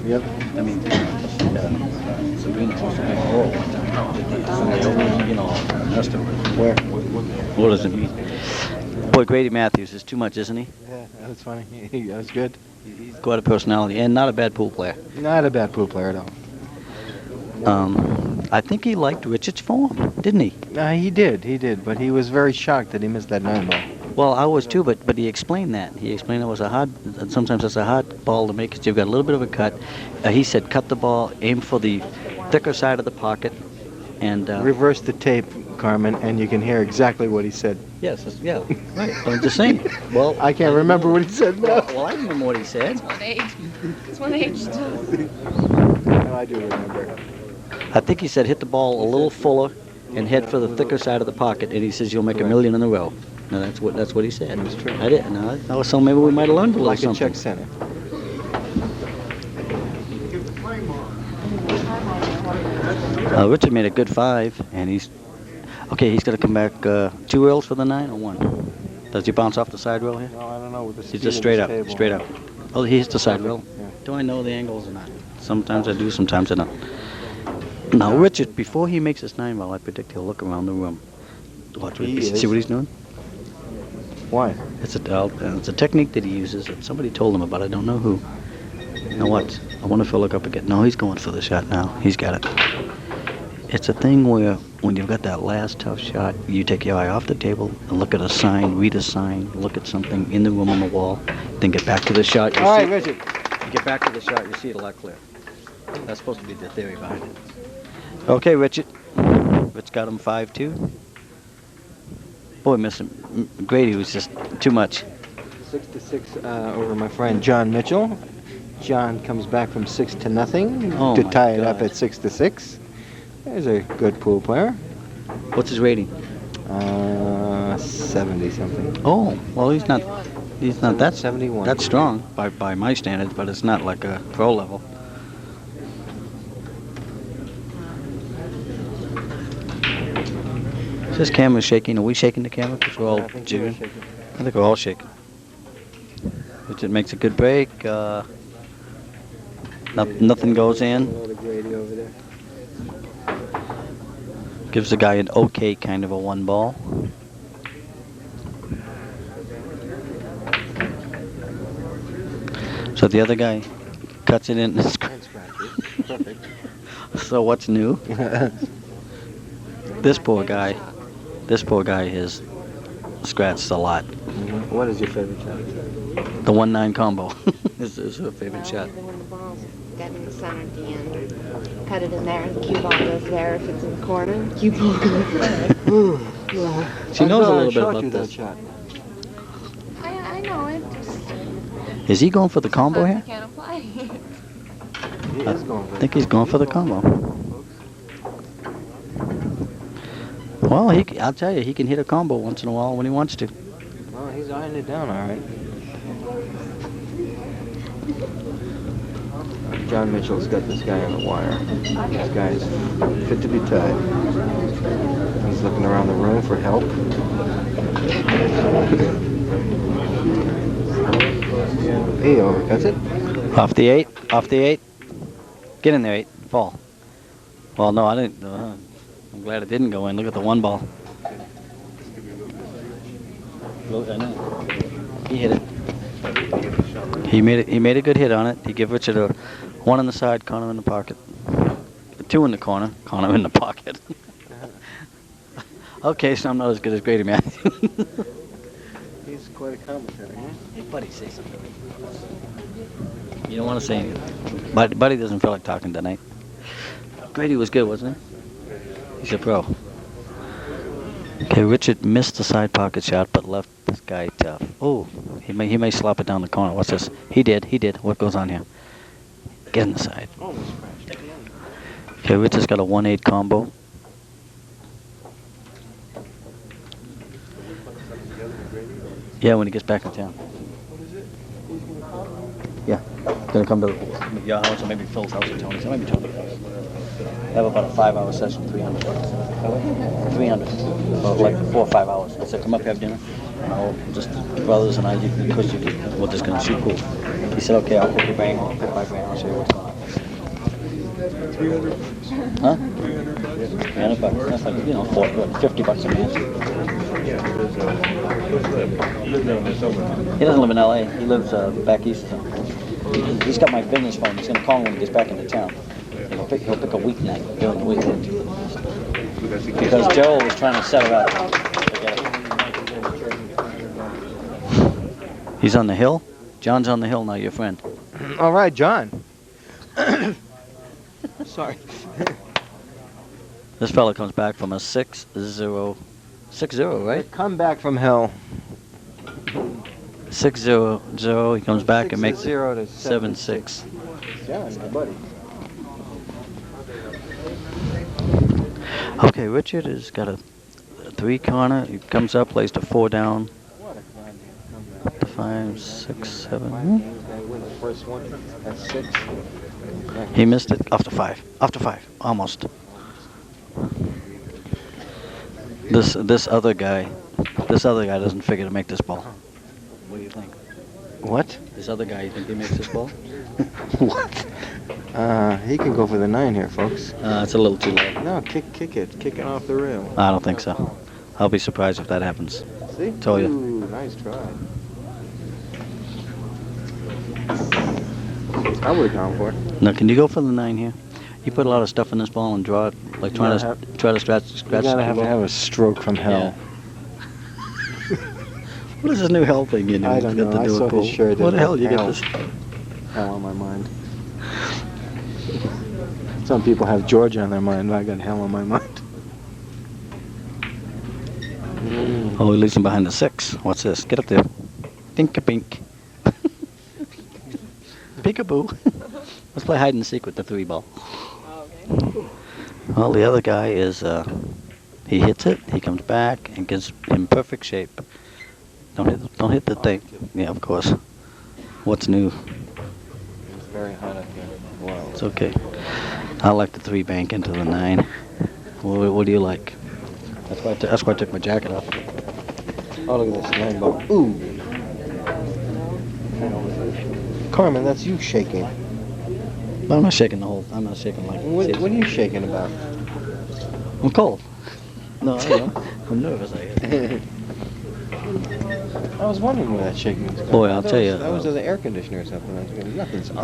Yep. I mean, Sabrina also made a roll one time. You know, messed up. Where? What does it mean? Boy, Grady Matthews is too much, isn't he? Yeah, that was funny. That was good. He's quite a personality and not a bad pool player. Not a bad pool player at all. I think he liked Richard's form, didn't he? He did, but he was very shocked that he missed that 9-ball. Well, I was too, but he explained that. He explained it was sometimes it's a hard ball to make because you've got a little bit of a cut. He said cut the ball, aim for the thicker side of the pocket, and... Reverse the tape, Carmen, and you can hear exactly what he said. Yes, yeah, right. I'm just saying. Well, I can't remember what he said now. Well, I remember what he said. It's what age does. No, I do remember. I think he said hit the ball a little fuller and head for the thicker side of the pocket, and he says you'll make a million in a row. No, that's what he said. That's true. I didn't know. I was so maybe we might have learned a little Like a something. check center. Richard made a good 5, and he's going to come back 2 rails for the 9 or 1. Does he bounce off the side rail here? No, I don't know. With the He's speed just of straight this up, table. straight up. Oh, he hits the side rail. Yeah. Do I know the angles or not? Sometimes I do, sometimes I don't. Now, Richard, before he makes his 9 ball, I predict he'll look around the room. Watch what see what he's doing. Why? It's a technique that he uses that somebody told him about. I don't know who. Now what? I wonder if he'll look up again. No, he's going for the shot now. He's got it. It's a thing where when you've got that last tough shot, you take your eye off the table and look at a sign, read a sign, look at something in the room on the wall, then get back to the shot. All right, Richard. Get back to the shot, you see it a lot clearer. That's supposed to be the theory behind it. Okay, Richard. Rich got him 5-2. Boy, Grady was just too much. 6-6 over my friend John Mitchell. John comes back from 6-0 Oh to my tie it up God. at 6-6. There's a good pool player. What's his rating? 70 something. Oh, well, he's not that 71. That's strong by my standards, but it's not like a pro level. Is this camera shaking? Are we shaking the camera? Because we're all I think you're jigging. shaking. I think we're all shaking. Richard makes a good break. Nothing goes in. Hello to Grady over there. Gives the guy an okay kind of a 1 ball. So the other guy cuts it in. And scratches. Perfect. So what's new? This poor guy has scratched a lot. Mm-hmm. What is your favorite shot? The 1-9 combo is her favorite shot. When the ball's got in the center at the end, cut it in there, and the cue ball goes there. If it's in the corner, cue ball goes there. She knows a little bit showed about you that this. shot. I know it. Is he going for the combo I here? can't apply. He I is going for it. think he's going for the combo. Well, I'll tell you, he can hit a combo once in a while when he wants to. Well, he's eyeing it down, all right. John Mitchell's got this guy on the wire. This guy is fit to be tied. He's looking around the room for help. He overcuts it. Off the 8, off the 8. Get in there, 8. Fall. Well, no, I didn't. I'm glad it didn't go in. Look at the 1 ball. Look, I know. He hit it. He made a good hit on it. He gave Richard a 1 on the side, Connor in the pocket. 2 in the corner, Connor in the pocket. Okay, so I'm not as good as Grady Matthews. He's quite a commentator, huh? Hey, buddy, say something. You don't want to say anything. Buddy doesn't feel like talking tonight. Grady was good, wasn't he? He's a pro. Okay, Richard missed the side pocket shot, but left this guy tough. Oh, he may slap it down the corner. What's this? He did. What goes on here? Get in the side. Okay, Richard's got a 1-8 combo. Yeah, when he gets back in town. Yeah, gonna come to your house or maybe Phil's house or Tony's. Maybe Tony's house. Have about a 5-hour session, 300 bucks. 300. Well, like 4 or 5 hours. I said, come up, have dinner. I'll just brothers and I, we're just gonna shoot pool. He said, okay, I'll pick your brain. I'll pick my brain. I'll show you what's going on. 300. Huh? 300 bucks. That's like, $50 a match. Yeah, there's He doesn't live in L.A. He lives back east. He's got my business phone. He's going to call me when he gets back into town. He'll pick a weeknight during the weekend. Because Joe was trying to set her up. He's on the hill? John's on the hill now, your friend. All right, John. Sorry. This fella comes back from a 6-0, right? Come back from hell. 6-0. He comes back and makes it 0 to 7-6. John, my buddy. Okay, Richard has got a 3 corner. He comes up, plays the 4 down. To 5, 6, 7. First one, that's 6. He missed it off the 5. Off the 5, almost. This other guy doesn't figure to make this ball. What do you think? What? This other guy, you think he makes this ball? What? He can go for the 9 here, folks. It's a little too low. No, kick it off the rail. I don't think so. I'll be surprised if that happens. See? Told you. Ooh, nice try. I would have gone for it. Now, can you go for the 9 here? You put a lot of stuff in this ball and draw it, like try to scratch You the gotta ball. have a stroke from hell. Yeah. What is this new hell thing you do? I don't know. I saw his shirt. What the hell you get Hell. this? Hell on my mind. Some people have Georgia on their mind. I got hell on my mind. Oh, he leaves him behind the 6. What's this? Get up there. Pink-a-pink. Peekaboo. Let's play hide and seek with the 3 ball. Well, the other guy is, he hits it, he comes back, and gets in perfect shape. Don't hit the thing. Yeah, of course. What's new? It's very hot up here. Wow. It's okay. I like the 3 bank into the 9. What do you like? That's why I took my jacket off. Oh, look at this 9 ball. Ooh. Carmen, that's you shaking. But I'm not shaking the whole. I'm not shaking like. What are you shaking about? I'm cold. No, I know. I'm nervous, I guess. I was wondering where that shaking was going. Boy, I'll tell you. That was the air conditioner or something. Nothing's on.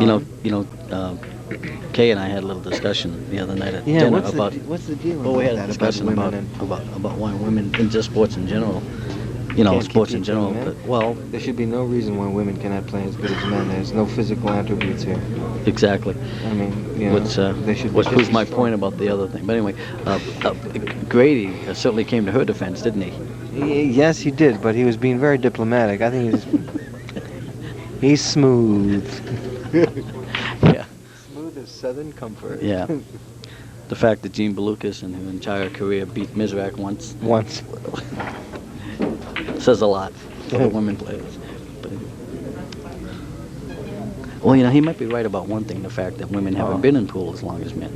Kay and I had a little discussion the other night at Yeah, dinner what's about. what's the deal? Well, we had a about discussion women about why women in just sports in general. Can't Sports in compete general. with men? But, well, There should be no reason why women cannot play as good as men. There's no physical attributes here. exactly. I mean, you know, they should. Which proves my point about the other thing. But anyway, Grady certainly came to her defense, didn't he? Yes, he did, but he was being very diplomatic. I think he's smooth. Yeah. Smooth as Southern comfort. Yeah. The fact that Jean Belucas in her entire career beat Mizrak once says a lot for the women players. But, well, he might be right about one thing, the fact that women haven't been in pool as long as men.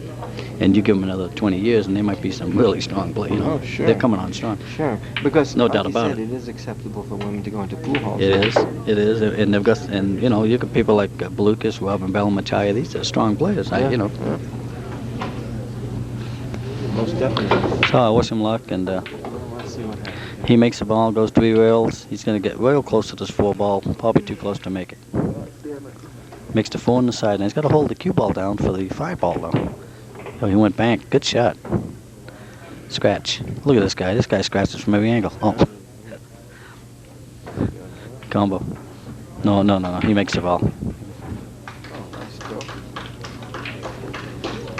And you give them another 20 years and they might be some really strong players. Oh, sure. They're coming on strong. Sure, because No doubt like about you said, it. it is acceptable for women to go into pool halls. It is, and they've got, and you got people like Belucas, Robin Bell, Machaya. These are strong players. Yeah, Yeah. Most definitely. So I wish him luck, and Let's see what happens. he makes the ball, goes 3 rails. He's going to get real close to this 4 ball, probably too close to make it. Makes the 4 on the side, and he's got to hold the cue ball down for the 5 ball though. Oh, he went bank. Good shot. Scratch. Look at this guy. This guy scratches from every angle. Oh. Combo. No. He makes the ball.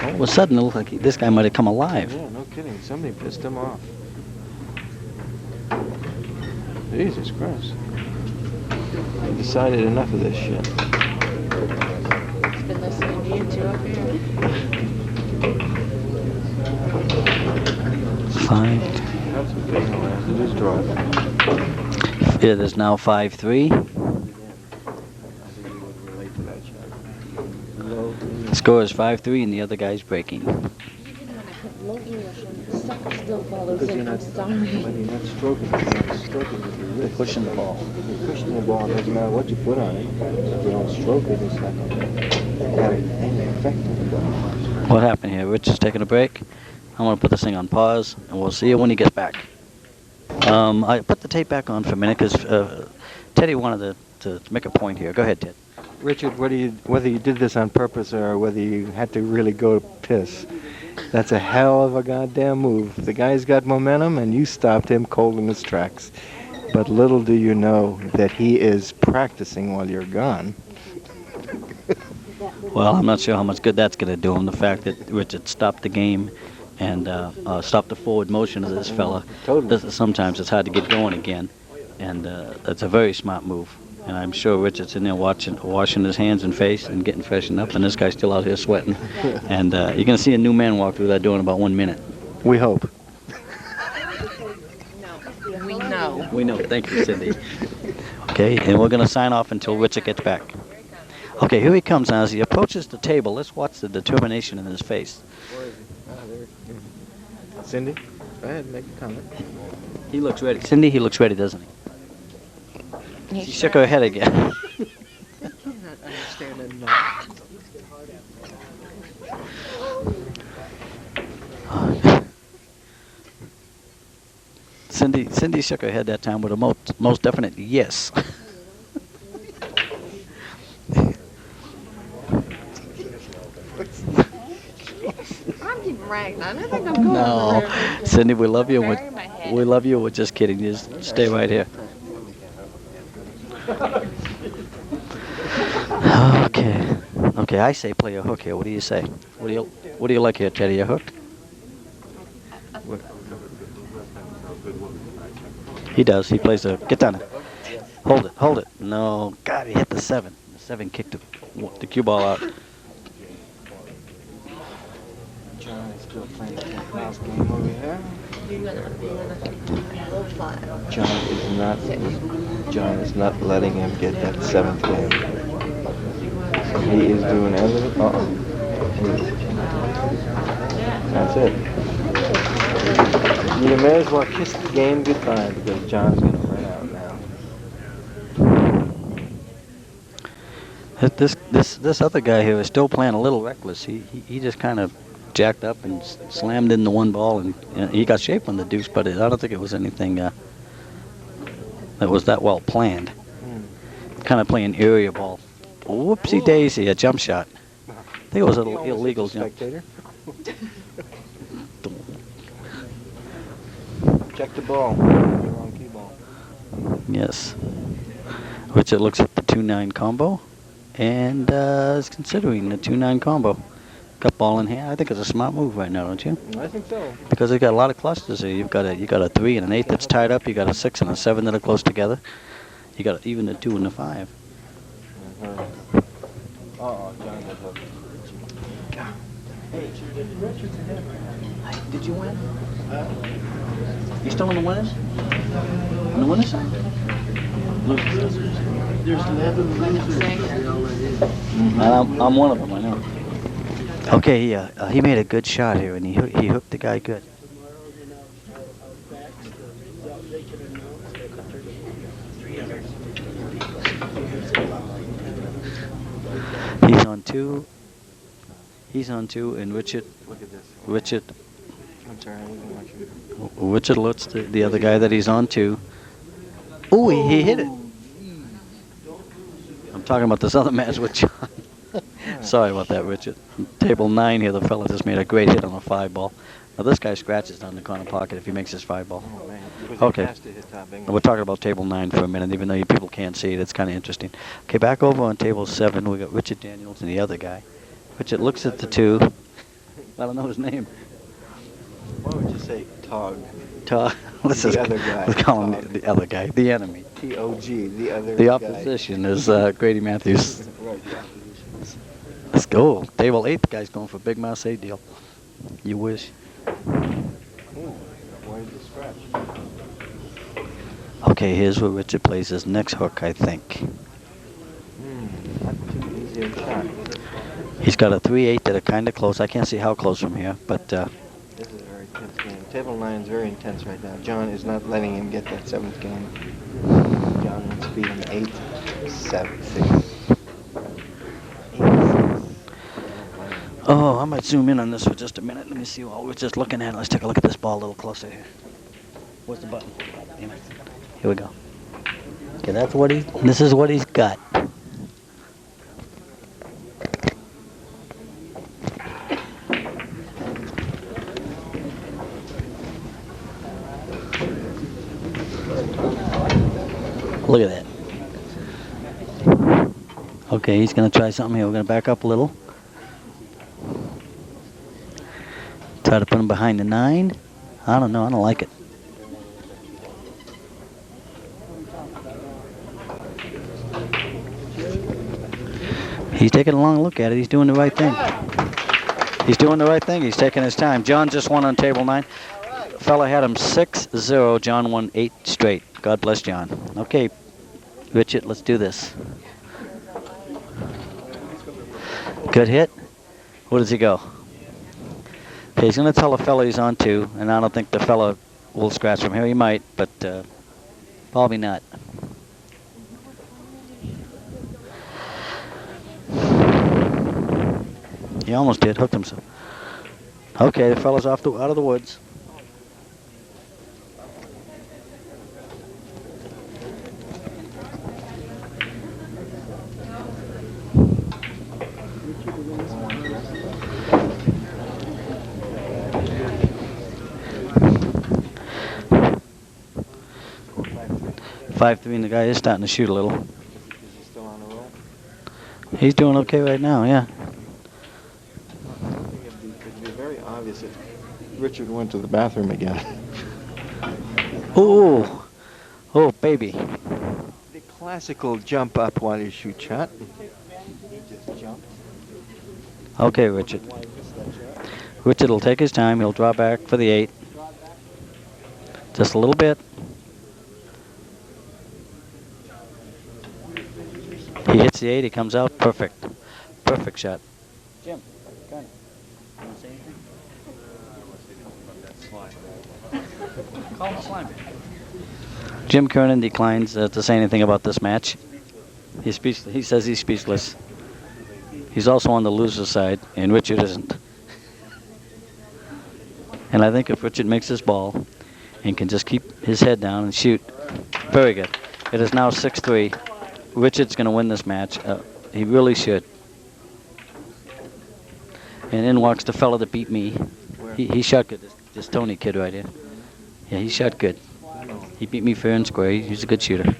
All of a sudden, it looked like this guy might have come alive. Yeah, no kidding. Somebody pissed him off. Jesus Christ. They decided enough of this shit. It's been listening to you 2 up here. 5. That's a big one. It is draw. It is now 5-3. I think you would relate to that shot. The score is 5-3, and the other guy's breaking. Even when I put low English on, the stuff still follows Because in. you're I'm not, sorry. but you're not stroking it. You're not stroking with your wrist. Pushing the ball. You're pushing the ball. It doesn't matter what you put on it. If you don't stroke it, it's not going to have any effect on the ball. What happened here? Rich is taking a break. I'm going to put this thing on pause, and we'll see you when he gets back. I put the tape back on for a minute because Teddy wanted to make a point here. Go ahead, Ted. Richard, whether you did this on purpose or whether you had to really go piss, that's a hell of a goddamn move. The guy's got momentum, and you stopped him cold in his tracks. But little do you know that he is practicing while you're gone. Well, I'm not sure how much good that's going to do him. The fact that Richard stopped the game and stopped the forward motion of this fella. Totally. Sometimes it's hard to get going again, and that's a very smart move. And I'm sure Richard's in there washing his hands and face and getting freshened up, and this guy's still out here sweating. And you're going to see a new man walk through that door in about 1 minute. We hope. We know. We know. Thank you, Cindy. Okay, and we're going to sign off until Richard gets back. Okay, here he comes now. As he approaches the table, let's watch the determination in his face. Where is he? Cindy, go ahead and make a comment. He looks ready. Cindy, he looks ready, doesn't he? She shook her head again. Not understanding that. Cindy shook her head that time with a most definite yes. I'm getting ragged. I don't think I'm going No, there. Cindy, we love you. Bury my head. We love you. We're just kidding. Just stay right here. Okay. Okay, I say play a hook here. What do you say? What do you like here, Teddy? A hook? He does. He plays a. Get down there. Hold it. Hold it. No. God, he hit the 7. The 7 kicked the cue ball out. John is still playing the mouse game over here. John is not letting him get that 7th game. He is doing everything. That's it. You may as well kiss the game goodbye because John's going to run out now. This other guy here is still playing a little reckless. He just kind of jacked up and slammed into one ball, and he got shape on the deuce, but I don't think it was anything that was that well planned. Kind of playing area ball. Whoopsie daisy, a jump shot. I think it was an illegal jump. Spectator. Check the ball. Wrong key ball. Yes. Richard looks at the 2-9 combo and is considering the 2-9 combo. Got ball in hand. I think it's a smart move right now, don't you? I think so. Because they've got a lot of clusters here. You got a 3 and an 8 that's tied up. You got a 6 and a 7 that are close together. You got even the 2 and the 5. John got hooked. Hey, did you win? You still on the winners? On the winners side? Look, There's 11 losers. I'm one of them, I know. Okay, he made a good shot here, and he hooked the guy good. He's on 2. He's on 2, and Richard. Look at this. Richard. I'm sorry, I wasn't watching. Richard looks the other guy that he's on 2. Ooh, he hit it. I'm talking about this other match with John. Sorry about that, Richard. Table 9 here, the fella just made a great hit on a 5 ball. Now this guy scratches down the corner pocket if he makes his 5 ball. Oh, man. Because Okay. he has to hit top English. We're talking about table 9 for a minute, even though you people can't see it. It's kind of interesting. Okay, back over on table 7, we got Richard Daniels and the other guy. Richard looks at the 2. I don't know his name. Why would you say Tog? Let's other guy. Let's call him Tog. the other guy, the enemy. T-O-G, the other The guy. opposition is Grady Matthews. Right, the opposition. Let's go. Table 8, the guy's going for a big Marseille deal. You wish. Why did you scratch? Okay, here's where Richard plays his next hook, I think. Not too easy a shot. He's got a 3-8 that are kind of close. I can't see how close from here, but This is a very tense game. Table 9 is very intense right now. John is not letting him get that 7th game. John wants to beat him 8, 7, 6. oh, I might zoom in on this for just a minute. Let me see what we're just looking at. Let's take a look at this ball a little closer here. Where's the button? Damn it. Here we go. Okay, this is what he's got. Look at that. Okay, he's going to try something here. We're going to back up a little. Try to put him behind the 9. I don't know. I don't like it. He's taking a long look at it. He's doing the right thing. He's doing the right thing. He's taking his time. John just won on table 9. Fella had him 6-0. John won 8 straight. God bless John. Okay, Richard, let's do this. Good hit. Where does he go? Okay, he's going to tell the fella he's on 2, and I don't think the fella will scratch from here. He might, but probably not. He almost did, hooked himself. Okay, the fella's out of the woods. .53, and the guy is starting to shoot a little. Is he still on the roll? He's doing okay right now, yeah. I think it'd be very obvious if Richard went to the bathroom again. Ooh, oh baby. The classical jump up while you shoot shot. He just jumped. Okay, Richard. Richard will take his time. He'll draw back for the 8. Just a little bit. He hits the 8. He comes out. Perfect. Perfect shot. Jim, you want to say anything? Call him a slime. Jim Kernan declines to say anything about this match. He's speechless. He says he's speechless. He's also on the loser side, and Richard isn't. And I think if Richard makes this ball and can just keep his head down and shoot, very good. It is now 6-3. Richard's going to win this match. He really should. And in walks the fella that beat me. He shot good. This Tony kid right here. Yeah, he shot good. He beat me fair and square. He's a good shooter.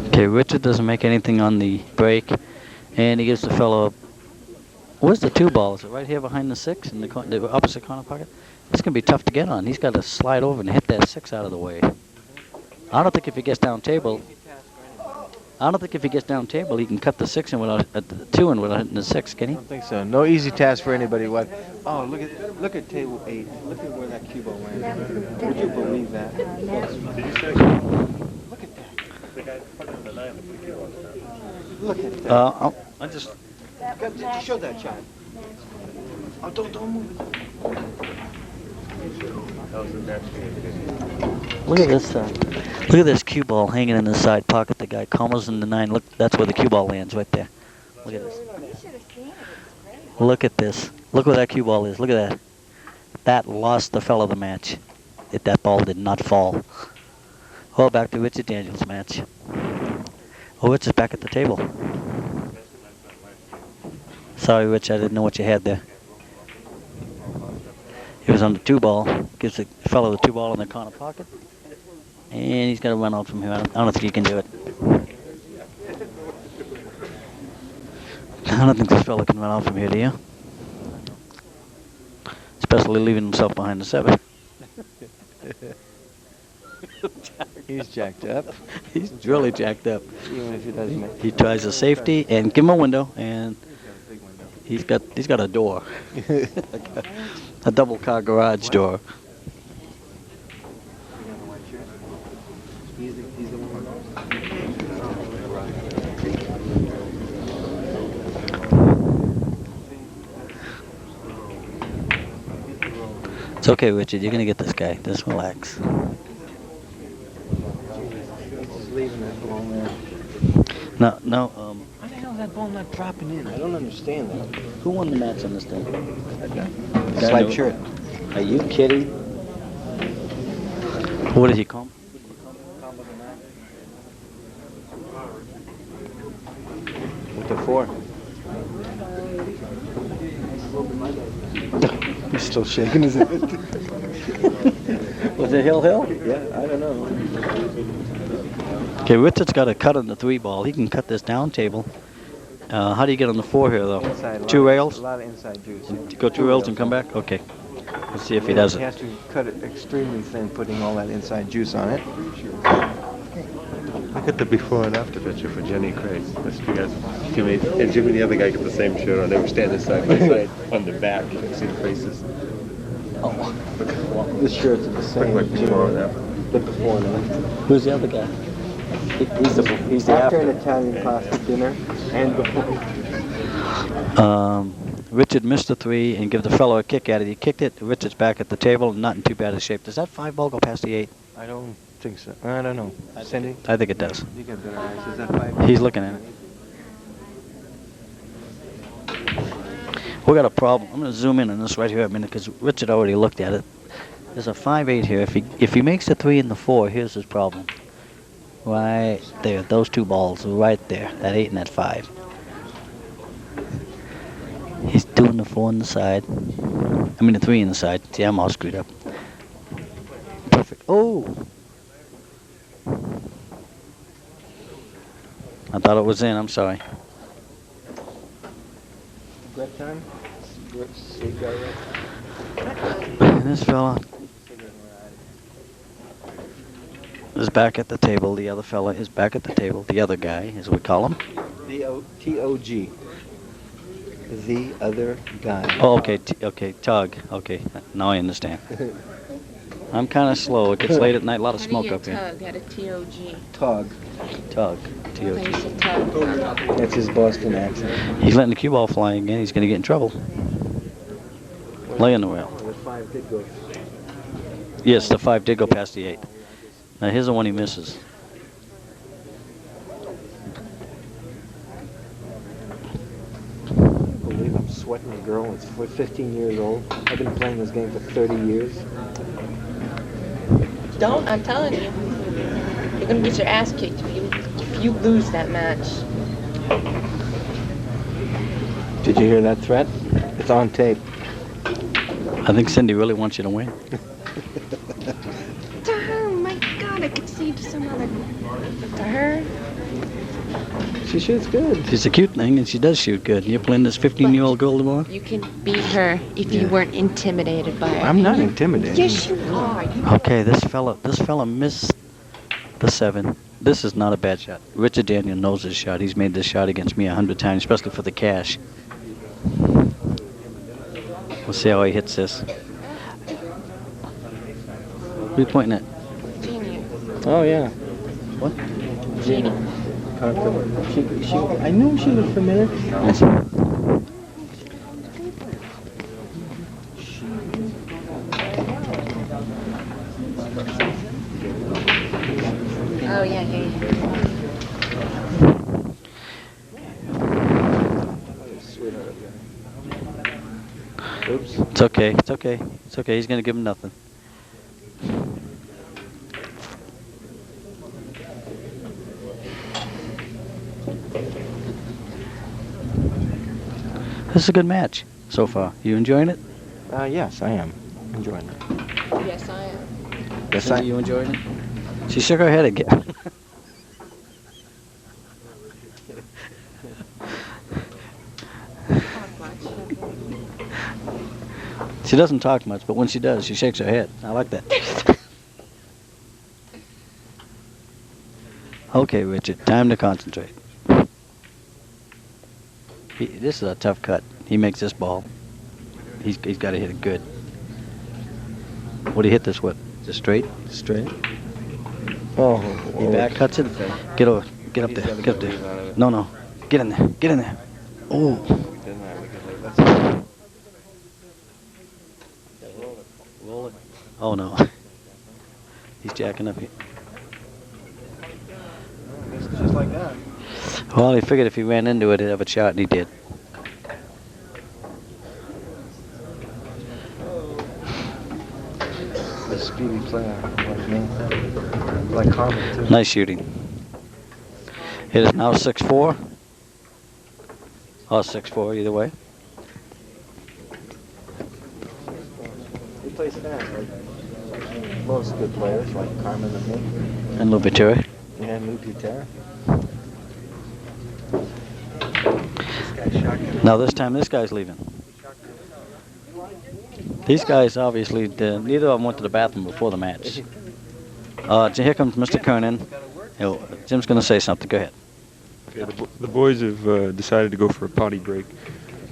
Okay, Richard doesn't make anything on the break, and he gives the fellow. Where's the 2 ball? Is it right here behind the 6 in the opposite corner pocket? It's gonna be tough to get on. He's got to slide over and hit that 6 out of the way. I don't think if he gets down table. I don't think if he gets down table, he can cut the 6 in without the 2 in without hitting the 6. Can he? I don't think so. No easy task for anybody. What? Oh, look at table 8. Look at where that cue ball landed. Would you believe that? Did you say? Look at that. The guy put on the 9 with the kilo. Look at that. I just. Show that shot. Oh, don't move it. That was the match. Look at this. Look at this cue ball hanging in the side pocket. The guy combos in the 9. Look, that's where the cue ball lands right there. Look at this. Look at this. Look where that cue ball is. Look at that. That lost the fella the match. That ball did not fall. Well, back to Richard Daniels' match. Oh, Rich is back at the table. Sorry, Rich, I didn't know what you had there. He was on the 2 ball. Gives the fellow the 2 ball in the corner pocket. And he's got to run out from here. I don't think he can do it. I don't think this fellow can run out from here, do you? Especially leaving himself behind the 7. He's jacked up. He's really jacked up. Even if he doesn't make He tries a safety and give him a window, and he's got a door, a double car garage door. It's okay, Richard. You're gonna get this guy. Just relax. No, no. Why the hell is that ball not dropping in? I don't understand that. Who won the match on this thing? Striped shirt. Are you kidding? What did he call? With the 4. He's still shaking his head. Was it Hill? Yeah, I don't know. Okay, Richard's got a cut on the 3 ball. He can cut this down table. How do you get on the 4 here, though? Inside, 2 rails? A lot of inside juice. Yeah. Go 2 rails and come back? Okay. Let's see if he does He it. has to cut it extremely thin, putting all that inside juice on it. Look at the before and after picture for Jenny Craig. Those two guys, Jimmy and Jimmy, the other guy, get the same shirt on. They were standing side by side on the back. You can see the faces. The shirts are the same. Like before and after. But before and after. Who's the other guy? He's the after an Italian pasta dinner and before. Richard missed the 3 and give the fellow a kick at it. He kicked it. Richard's back at the table, not in too bad a shape. Does that 5 ball go past the 8? I don't think so. I don't know. Cindy? I think it does. You got better eyes. Is that 5? He's looking at it. We got a problem. I'm going to zoom in on this right here a minute because Richard already looked at it. There's a 5-8 here. If he makes the 3 and the 4, here's his problem. Right there. Those 2 balls right there. That 8 and that 5. He's doing the 4 on the side. I mean the 3 on the side. See, I'm all screwed up. Perfect. Oh! I thought it was in. I'm sorry. Break time? This fella is back at the table. The other fella is back at the table. The other guy, as we call him. T-O-G. The other guy. Oh, okay. Okay, Tug. Okay, now I understand. I'm kind of slow. It gets late at night. A lot of smoke up here. Tug at a T-O-G. Tug. Tug. T-O-G. I used to tug. That's his Boston accent. He's letting the cue ball fly again. He's going to get in trouble. Lay on the rail. The 5 did go. Yes, the 5 did go past the 8. Now here's the one he misses. I can't believe I'm sweating a girl that's 15 years old. I've been playing this game for 30 years. Don't, I'm telling you. You're gonna get your ass kicked if you lose that match. Did you hear that threat? It's on tape. I think Cindy really wants you to win. To her, my God, I could see to some other. To her. She shoots good. She's a cute thing, and she does shoot good. You're playing this 15-year-old girl tomorrow? You can beat her if you weren't intimidated by her. I'm not intimidated. Yes, you are. Okay, this fella missed the 7. This is not a bad shot. Richard Daniel knows his shot. He's made this shot against me 100 times, especially for the cash. We'll see how he hits this. Who are you pointing at? Genius. Oh, yeah. What? Genie. I knew she was familiar. Oh, yeah, yeah, yeah. Oops. It's okay. It's okay. It's okay. He's going to give him nothing. This is a good match so far. You enjoying it? Yes, I am. Enjoying it. Yes, I am. Yes, Cindy, you enjoying it? She shook her head again. She doesn't talk much, but when she does, she shakes her head. I like that. Okay, Richard, time to concentrate. This is a tough cut. He makes this ball. He's got to hit it good. What do you hit this with? Just straight? Straight. Oh. He back cuts it. Get over. Get up there. Get up there. No. Get in there. Get in there. Oh. Roll it. Oh no. He's jacking up here. just like that. Well, he figured if he ran into it, he'd have a shot, and he did. A speedy player like me. Like Carmine, too. Nice shooting. It is now 6-4. Or 6-4, either way. He plays fast, like most good players, like Carmine and me. And Lubiteri. And Lou Butera. Now this time, this guy's leaving. These guys obviously, neither of them went to the bathroom before the match. Here comes Mr. Kernan. Jim's going to say something. Go ahead. Okay, the boys have decided to go for a potty break.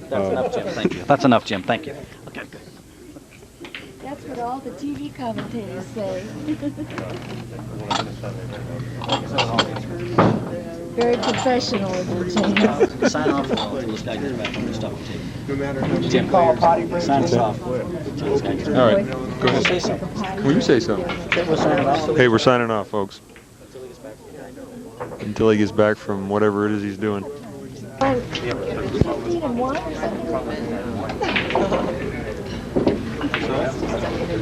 That's enough, Jim. Thank you. That's enough, Jim. Thank you. Okay, good. That's what all the TV commentators say. Very professional, James. Sign off until this guy gets back from the stuff tape. No matter how much Jim, call a potty break. sign us off until this guy gets back. All right, go ahead. Say something. Well, you say something. We're signing off. Hey, we're signing off, folks. Until he gets back from whatever it is he's doing. 15-1 or something.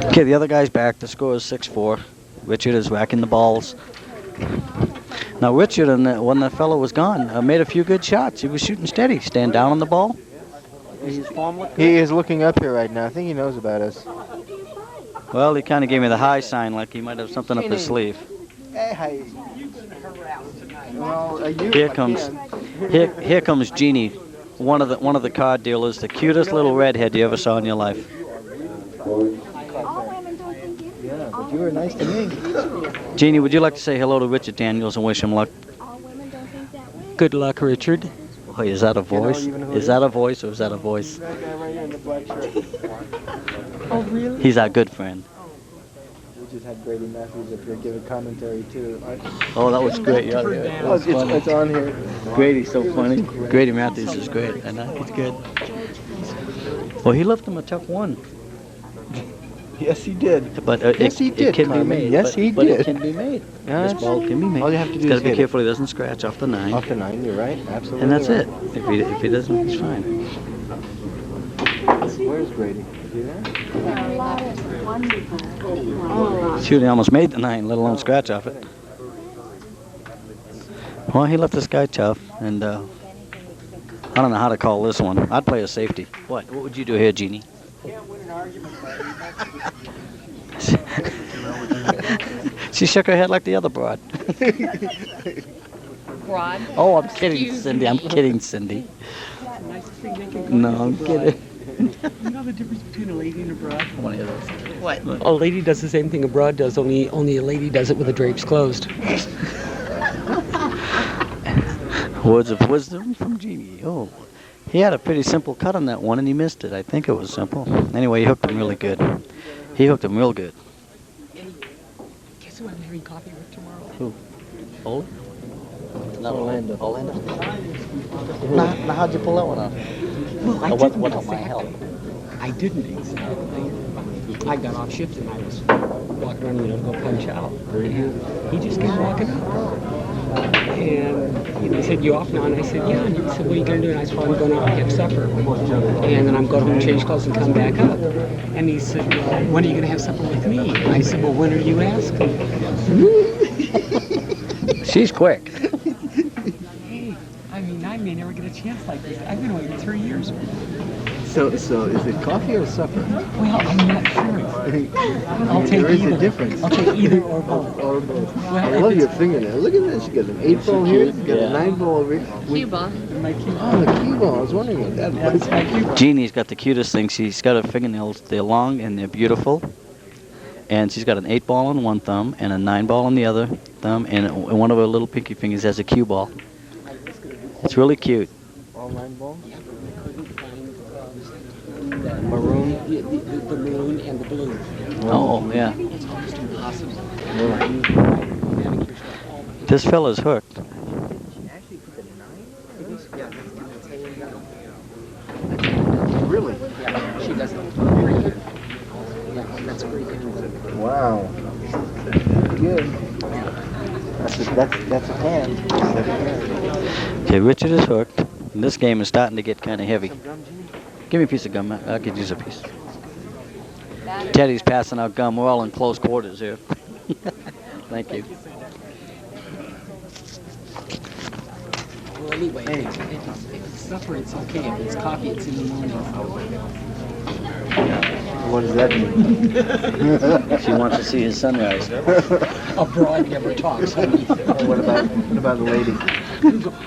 Okay, the other guy's back. The score is 6-4. Richard is whacking the balls. Now, Richard, when the fellow was gone, made a few good shots. He was shooting steady. Stand down on the ball. He is looking up here right now. I think he knows about us. Well, he kind of gave me the high sign, like he might have something up his sleeve. Hey, well, Here comes Jeannie, one of the card dealers, the cutest little redhead you ever saw in your life. Yeah, but you were nice to me. Jeannie, would you like to say hello to Richard Daniels and wish him luck? Good luck, Richard. Oh, is that a voice? Is that a voice or is that a voice? That guy right here in the black shirt. Oh, really? He's our good friend. We just had Grady Matthews up here giving commentary too. Oh, that was great. Yeah, Oh, it's on here. Grady's so funny. Grady Matthews is great. I know, he's good. Well, he left him a tough one. Yes, he did. But Yes, he did, It can be Carmen. made. Yes, he but did. It can be made. Yeah, This ball can be made. all you have to do He's got is to be hit it. careful he doesn't scratch off the 9. Off the 9, you're right. Absolutely. And that's right. it. If he doesn't, he's fine. Where's Grady? Is he there? Shoot, he almost made the 9, let alone scratch off it. Well, he left this guy tough, and I don't know how to call this one. I'd play a safety. What would you do here, Jeannie? She shook her head like the other broad. Broad? Oh, I'm kidding, Cindy. I'm kidding, Cindy. No, I'm kidding. You know the difference between a lady and a broad? One of those. What? A lady does the same thing a broad does, only a lady does it with the drapes closed. Words of wisdom from Jeannie. Oh, he had a pretty simple cut on that one, and he missed it. I think it was simple. Anyway, he hooked him really good. He hooked him real good. Guess who I'm having coffee with tomorrow? Who? Ole? Not Orlando. Orlando? Now, how'd you pull that one off? Well, I What didn't about my help? I didn't exactly. I got off shift and I was walking around, to go punch out. He just kept walking up. And he said, "You off now?" And I said, "Yeah." And he said, "What are you going to do?" And I said, "Well, I'm going out and have supper. And then I'm going home, change clothes, and come back up." And he said, "Well, when are you going to have supper with me?" And I said, "Well, when are you asking?" She's quick. Hey, I mean, I may never get a chance like this. I've been waiting 3 years. So is it coffee or supper? Well, I'm not sure. I'll take There is either. a difference. I'll take either or both. Or both. Well, I if love it's- your fingernail. Look at this. You got an 8 ball here. You got a 9 ball over here. Cuba. My cue. Oh, the cue ball. I was wondering what that was. That's my cue. Jeannie's got the cutest thing. She's got her fingernails. They're long and they're beautiful. And she's got an 8 ball on one thumb and a 9 ball on the other thumb. And one of her little pinky fingers has a cue ball. It's really cute. All 9 balls? Maroon, the maroon and the blue. Oh, yeah. It's almost impossible. This fella's hooked. Really? She does it. That's very good. Wow. Good. That's a That's a hand. Okay, Richard is hooked. And this game is starting to get kind of heavy. Give me a piece of gum. I could use a piece. Teddy's passing out gum. We're all in close quarters here. Thank you. Well, anyway, if it's supper, it's okay. If it's coffee, it's in the morning. What does that mean? She wants to see his sunrise. A bride never talks, honey. What about the lady?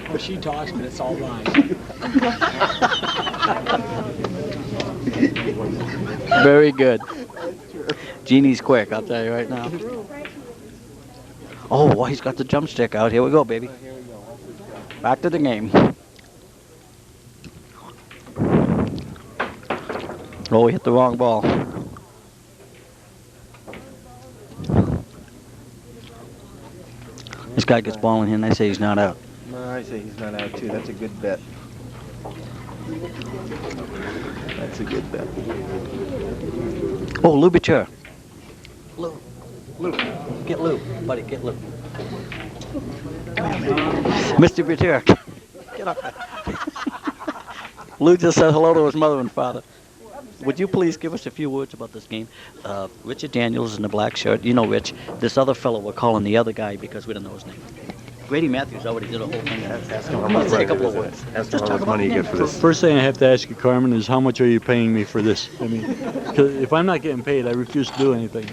Well, she talks, but it's all lies. Very good. Jeannie's quick, I'll tell you right now. Oh, well, he's got the jump stick out. Here we go, baby. Back to the game. Oh, we hit the wrong ball. This guy gets ball in here and I say he's not out. No, I say he's not out too. That's a good bet. That's a good bet. Oh, Lubicher. Lou. Get Lou. Buddy, get Lou. Mr. Buter. Get up there. Lou just said hello to his mother and father. Would you please give us a few words about this game? Richard Daniels in the black shirt. You know Rich. This other fellow we're calling the other guy because we don't know his name. Grady Matthews already did a whole thing. Ask him how much Say a couple of words. Ask him how much money you get for this. First thing I have to ask you, Carmen, is how much are you paying me for this? I mean, 'cause if I'm not getting paid, I refuse to do anything.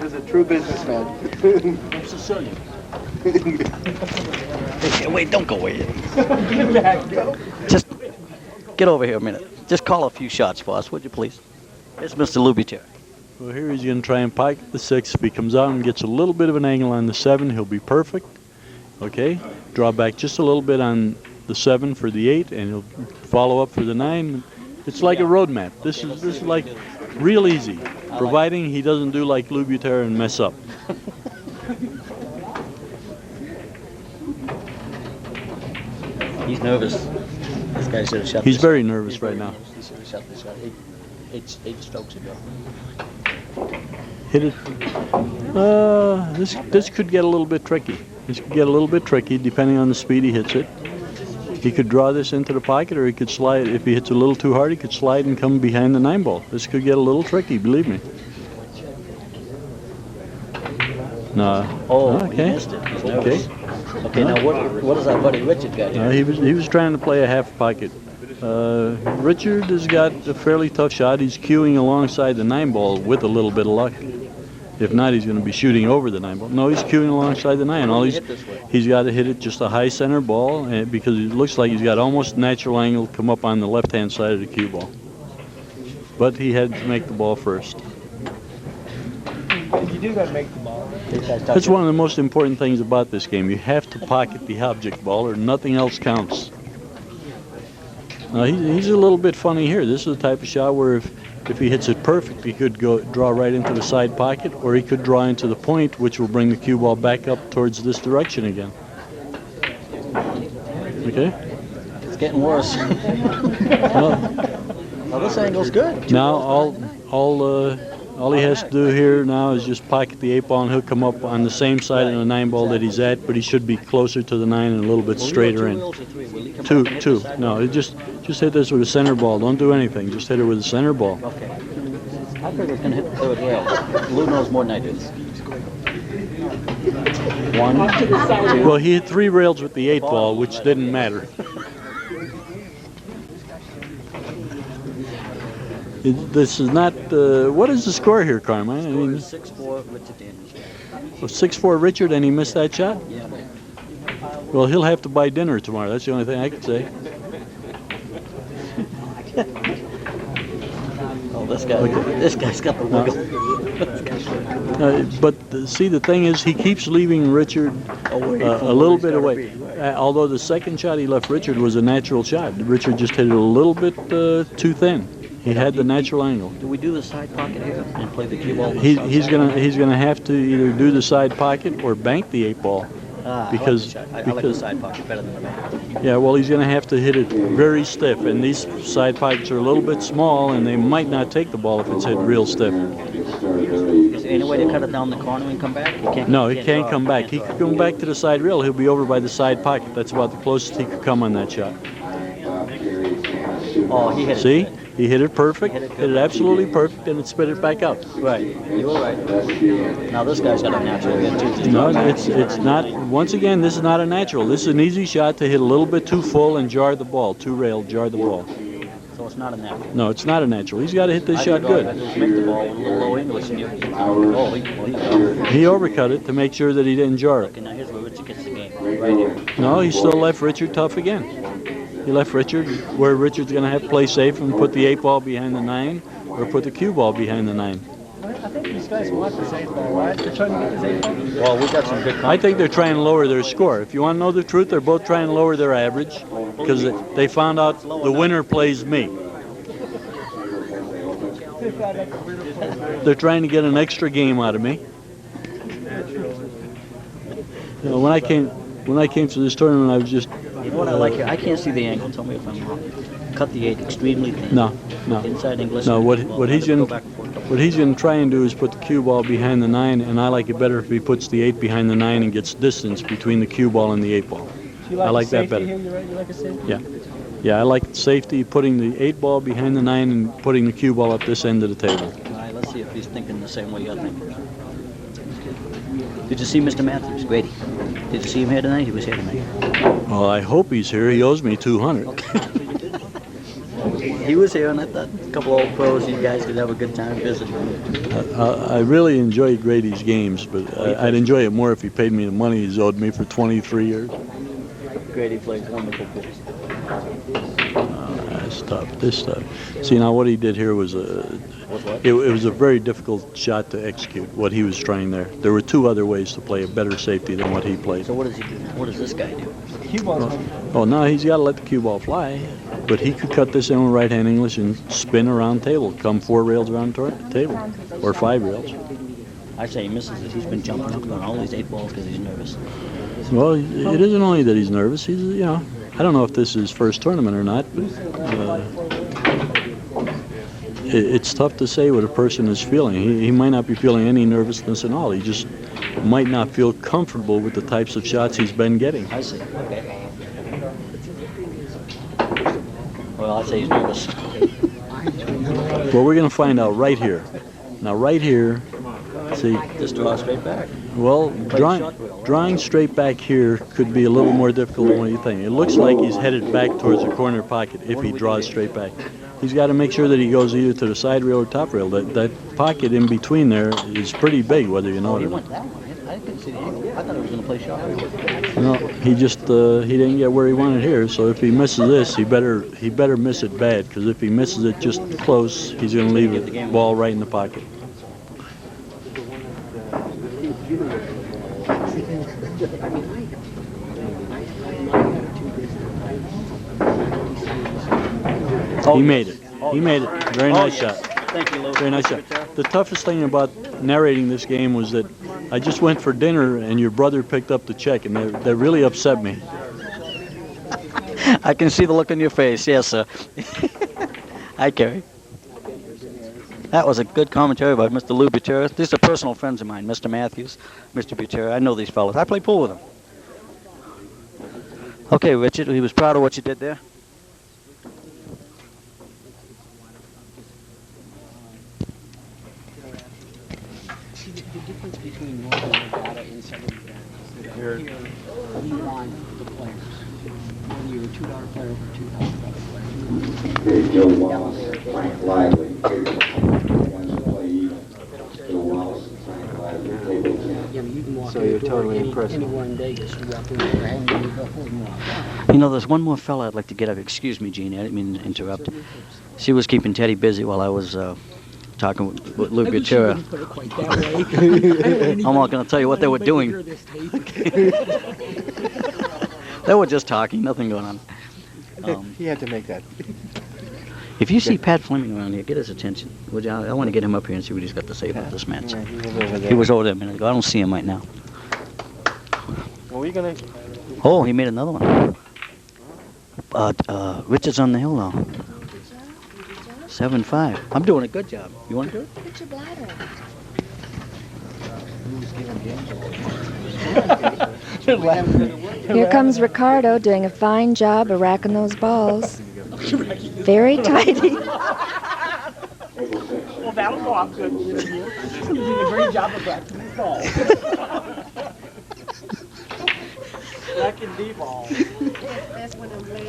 He's a true businessman. I'm Sicilian. Hey, wait, don't go away. Just get over here a minute. Just call a few shots for us, would you please? It's Mr. Lubicher. Well, here he's going to try and pocket the 6. If he comes out and gets a little bit of an angle on the 7, he'll be perfect. Okay, draw back just a little bit on the 7 for the 8, and he'll follow up for the 9. It's like a road map. This is like real easy, providing he doesn't do like Lubicher and mess up. He's nervous. This guy should have shut He's this very shot. nervous He's right very now. nervous. He should have shut this shot 8 strokes ago. Hit it. This could get a little bit tricky. This could get a little bit tricky depending on the speed he hits it. He could draw this into the pocket, or he could slide. If he hits a little too hard, he could slide and come behind the 9 ball. This could get a little tricky, believe me. No. Oh, Okay. he missed it. He's nervous. Okay, now what does our buddy Richard got here? He was trying to play a half pocket. Richard has got a fairly tough shot. He's cueing alongside the 9 ball with a little bit of luck. If not, he's going to be shooting over the 9 ball. No, he's cueing alongside the 9. He's got to hit it just a high center ball, because it looks like he's got almost natural angle come up on the left-hand side of the cue ball. But he had to make the ball first. You do got to make the ball. That's one of the most important things about this game. You have to pocket the object ball, or nothing else counts. Now, he's a little bit funny here. This is the type of shot where if he hits it perfect, he could draw right into the side pocket, or he could draw into the point, which will bring the cue ball back up towards this direction again. Okay? It's getting worse. Well, this angle's good. Now all he has to do here now is just pocket the 8 ball, and he'll come up on the same side of the 9 ball that he's at, but he should be closer to the 9 and a little bit straighter in. Two. No, just hit this with a center ball. Don't do anything. Just hit it with a center ball. Okay. I figured it's going to hit the 3rd rail. Lou knows more than I do. 1, 2. Well, he hit 3 rails with the 8 ball, which didn't matter. This is not. What is the score here, Carmine? I mean, 6-4 Richard Daniels. 6-4 Richard, and he missed that shot? Yeah. Well, he'll have to buy dinner tomorrow. That's the only thing I could say. Oh, this guy's got the wiggle. See, the thing is, he keeps leaving Richard a little bit away. Although the second shot he left Richard was a natural shot. Richard just hit it a little bit too thin. He had the natural angle. Do we do the side pocket here and play the cue ball? He's gonna have to either do the side pocket or bank the 8 ball. Because I like the side pocket better than the back. Yeah, well, he's going to have to hit it very stiff, and these side pockets are a little bit small, and they might not take the ball if it's hit real stiff. Is there any way to cut it down the corner and come back? No, he can't come back. He could come back to the side rail. He'll be over by the side pocket. That's about the closest he could come on that shot. Oh, he hit it. See? He hit it perfect. Hit it absolutely perfect, and it spit it back out. Right. You were right. Now this guy's got a natural hit too. No, it's not. Once again, this is not a natural. This is an easy shot to hit a little bit too full and jar the ball. Too rail, jar the ball. So it's not a natural. No, it's not a natural. He's got to hit this shot good. Make the ball with a little low English in you. Oh, He overcut it to make sure that he didn't jar it. okay, now here's where Richard gets the game. Right here. No, he still left Richard tough again. He left Richard where Richard's going to have to play safe and put the 8 ball behind the 9 or put the cue ball behind the 9. I think these guys want this 8 ball, right? They're trying to get this 8 ball. Well, we got some good. I think they're trying to lower their score. If you want to know the truth, they're both trying to lower their average because they found out the winner plays me. They're trying to get an extra game out of me. You know, when I came to this tournament, I was just. You know what I like here? I can't see the angle. Tell me if I'm wrong. Cut the 8 extremely thin. No. Inside English. No, what he's going to try and do is put the cue ball behind the 9, and I like it better if he puts the 8 behind the 9 and gets distance between the cue ball and the 8 ball. I like that better. Here? You like a safety? Yeah. Yeah, I like safety, putting the 8 ball behind the 9 and putting the cue ball up this end of the table. All right, let's see if he's thinking the same way you're thinking. Did you see Mr. Matthews, Grady? Did you see him here tonight? He was here tonight. Well, I hope he's here. He owes me 200. He was here, and I thought a couple old pros, you guys could have a good time visiting. I really enjoy Grady's games, but I'd enjoy it more if he paid me the money he's owed me for 23 years. Grady plays wonderful pool. That's tough. This tough. See, now what he did here was it was a very difficult shot to execute. What he was trying there. There were 2 other ways to play a better safety than what he played. So what does he do now? What does this guy do? Oh, now he's got to let the cue ball fly. But he could cut this in with right-hand English and spin around table, come 4 rails around the table, or 5 rails. I say he misses it. He's been jumping up on all these 8 balls because he's nervous. Well, it isn't only that he's nervous. He's, you know, I don't know if this is his first tournament or not, but it's tough to say what a person is feeling. He might not be feeling any nervousness at all. He just might not feel comfortable with the types of shots he's been getting. I see. Okay. Well, I'd say he's nervous. Well, we're going to find out right here. Now, right here, see. Just draw straight back. Well, drawing straight back here could be a little more difficult than what you think. It looks like he's headed back towards the corner pocket if he draws straight back. He's got to make sure that he goes either to the side rail or top rail. That pocket in between there is pretty big, whether you know it or not. That one. I couldn't see the angle. I thought he was going to play short. No, he just he didn't get where he wanted here. So if he misses this, he better miss it bad, because if he misses it just close, he's going to leave the ball right in the pocket. He made it. He made it. Very nice shot. Thank you, Lou. Very nice shot. The toughest thing about narrating this game was that I just went for dinner and your brother picked up the check, and that really upset me. I can see the look on your face. Yes, sir. Hi, Kerry. That was a good commentary by Mr. Lou Butera. These are personal friends of mine, Mr. Matthews, Mr. Butera. I know these fellows. I play pool with them. Okay, Richard, he was proud of what you did there. See, the difference between Northern Nevada and Southern Nevada is that here you want the players. Whether you're a $2 player or a $2,000 player. Joe Wallace, Frank Lively, wants to play even. Joe Wallace and Frank Lively, table 10. Yeah, but you can walk So in the you're door totally impressed. anywhere in Vegas. You walk in there and you go for it and walk out. You know, there's one more fella I'd like to get up. Excuse me, Jeannie, I didn't mean to interrupt. She was keeping Teddy busy while I was talking with Lou Butera. I'm not going to tell you what they were doing. They were just talking, nothing going on. He had to make that. If you see Pat Fleming around here, get his attention. Would you? I want to get him up here and see what he's got to say about this match. Yeah, he was over there. He was over there a minute ago. I don't see him right now. Are we gonna? Oh, he made another one. Richard's on the hill now. 7-5. I'm doing a good job. You want to do it? Look at your bladder. Here comes Ricardo doing a fine job of racking those balls. Very tidy. Well, that'll go off good. You're doing a great job of racking these balls. Racking the balls.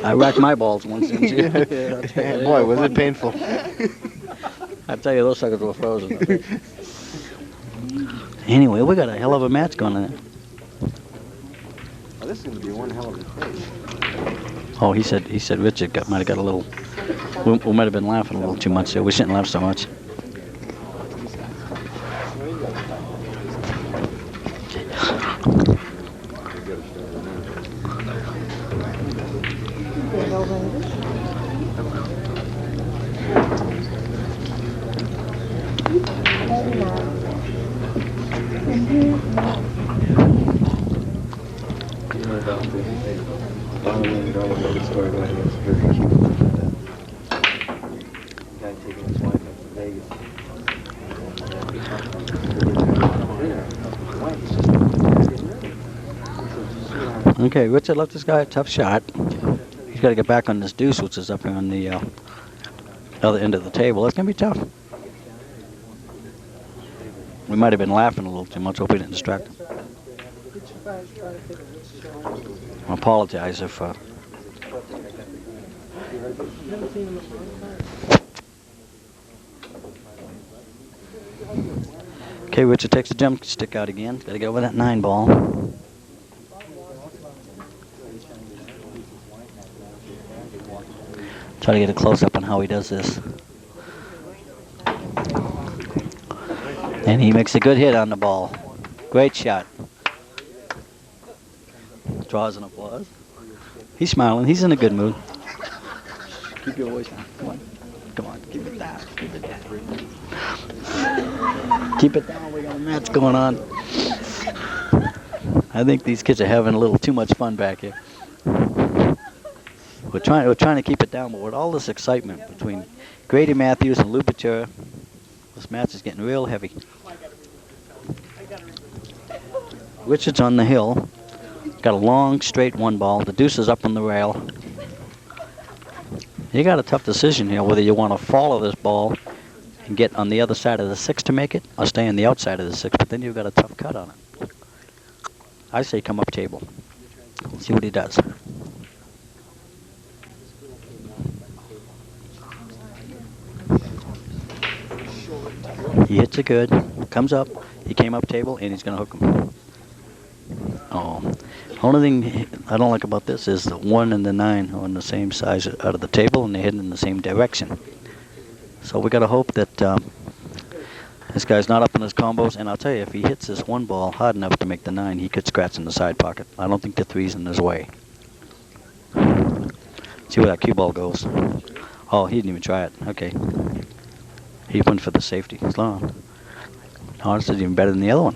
I racked my balls once, didn't you? Boy, was it painful. I tell you, those suckers were frozen. Anyway, we got a hell of a match going on there. Well, this is going to be one hell of a fight. Oh, he said Richard might have got a little. We might have been laughing a little too much there. We shouldn't laugh so much. Okay, Richard left this guy a tough shot. He's got to get back on this deuce, which is up here on the other end of the table. It's going to be tough. We might have been laughing a little too much. Hope we didn't distract him. I apologize if... Okay, Richard takes the jump stick out again. Got to get over that 9 ball. Try to get a close-up on how he does this. And he makes a good hit on the ball. Great shot. Draws an applause. He's smiling. He's in a good mood. Keep your voice down. Come on. Come on. Keep it down. Keep it down. Keep it down. We got a match going on. I think these kids are having a little too much fun back here. We're trying to keep it down, but with all this excitement between Grady Matthews and Lou Batura, this match is getting real heavy. Richard's on the hill. Got a long, straight 1 ball. The deuce is up on the rail. You got a tough decision here, whether you want to follow this ball and get on the other side of the 6 to make it, or stay on the outside of the 6, but then you've got a tough cut on it. I say come up table. See what he does. He hits it good, comes up, he came up table, and he's going to hook him. Oh, only thing I don't like about this is the 1 and the 9 are on the same size out of the table, and they're heading in the same direction. So we got to hope that this guy's not up in his combos, and I'll tell you, if he hits this 1 ball hard enough to make the 9, he could scratch in the side pocket. I don't think the 3's in his way. See where that cue ball goes. Oh, he didn't even try it. Okay. He went for the safety. Slow on. Oh, this is even better than the other one.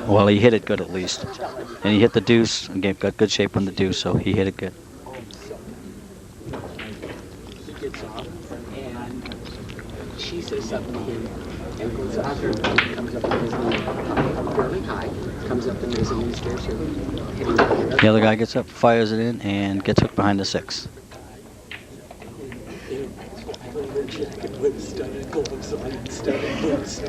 Well, he hit it good at least. And he hit the deuce and got good shape on the deuce, so he hit it good. She says something to him and goes up there, comes up and mezzanine, fairly high, comes up the mezzanine stairs here. The other guy gets up, fires it in, and gets hooked behind the 6.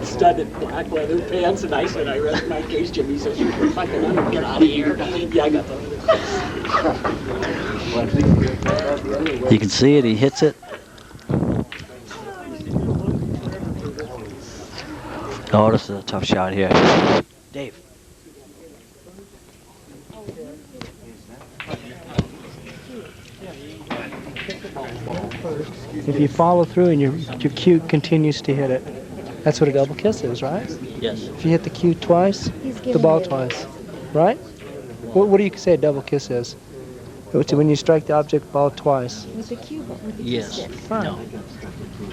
Studded black leather pants, and I said, I rest my case. Jimmy says, you're fucking on, get out of here. Yeah, I got the... You can see it, he hits it. Oh, this is a tough shot here. Dave. If you follow through and your cue continues to hit it, that's what a double kiss is, right? Yes. If you hit the cue twice, the ball twice, right? What do you say a double kiss is? Which when you strike the object ball twice. With the cue ball, with the Yes. stick. No.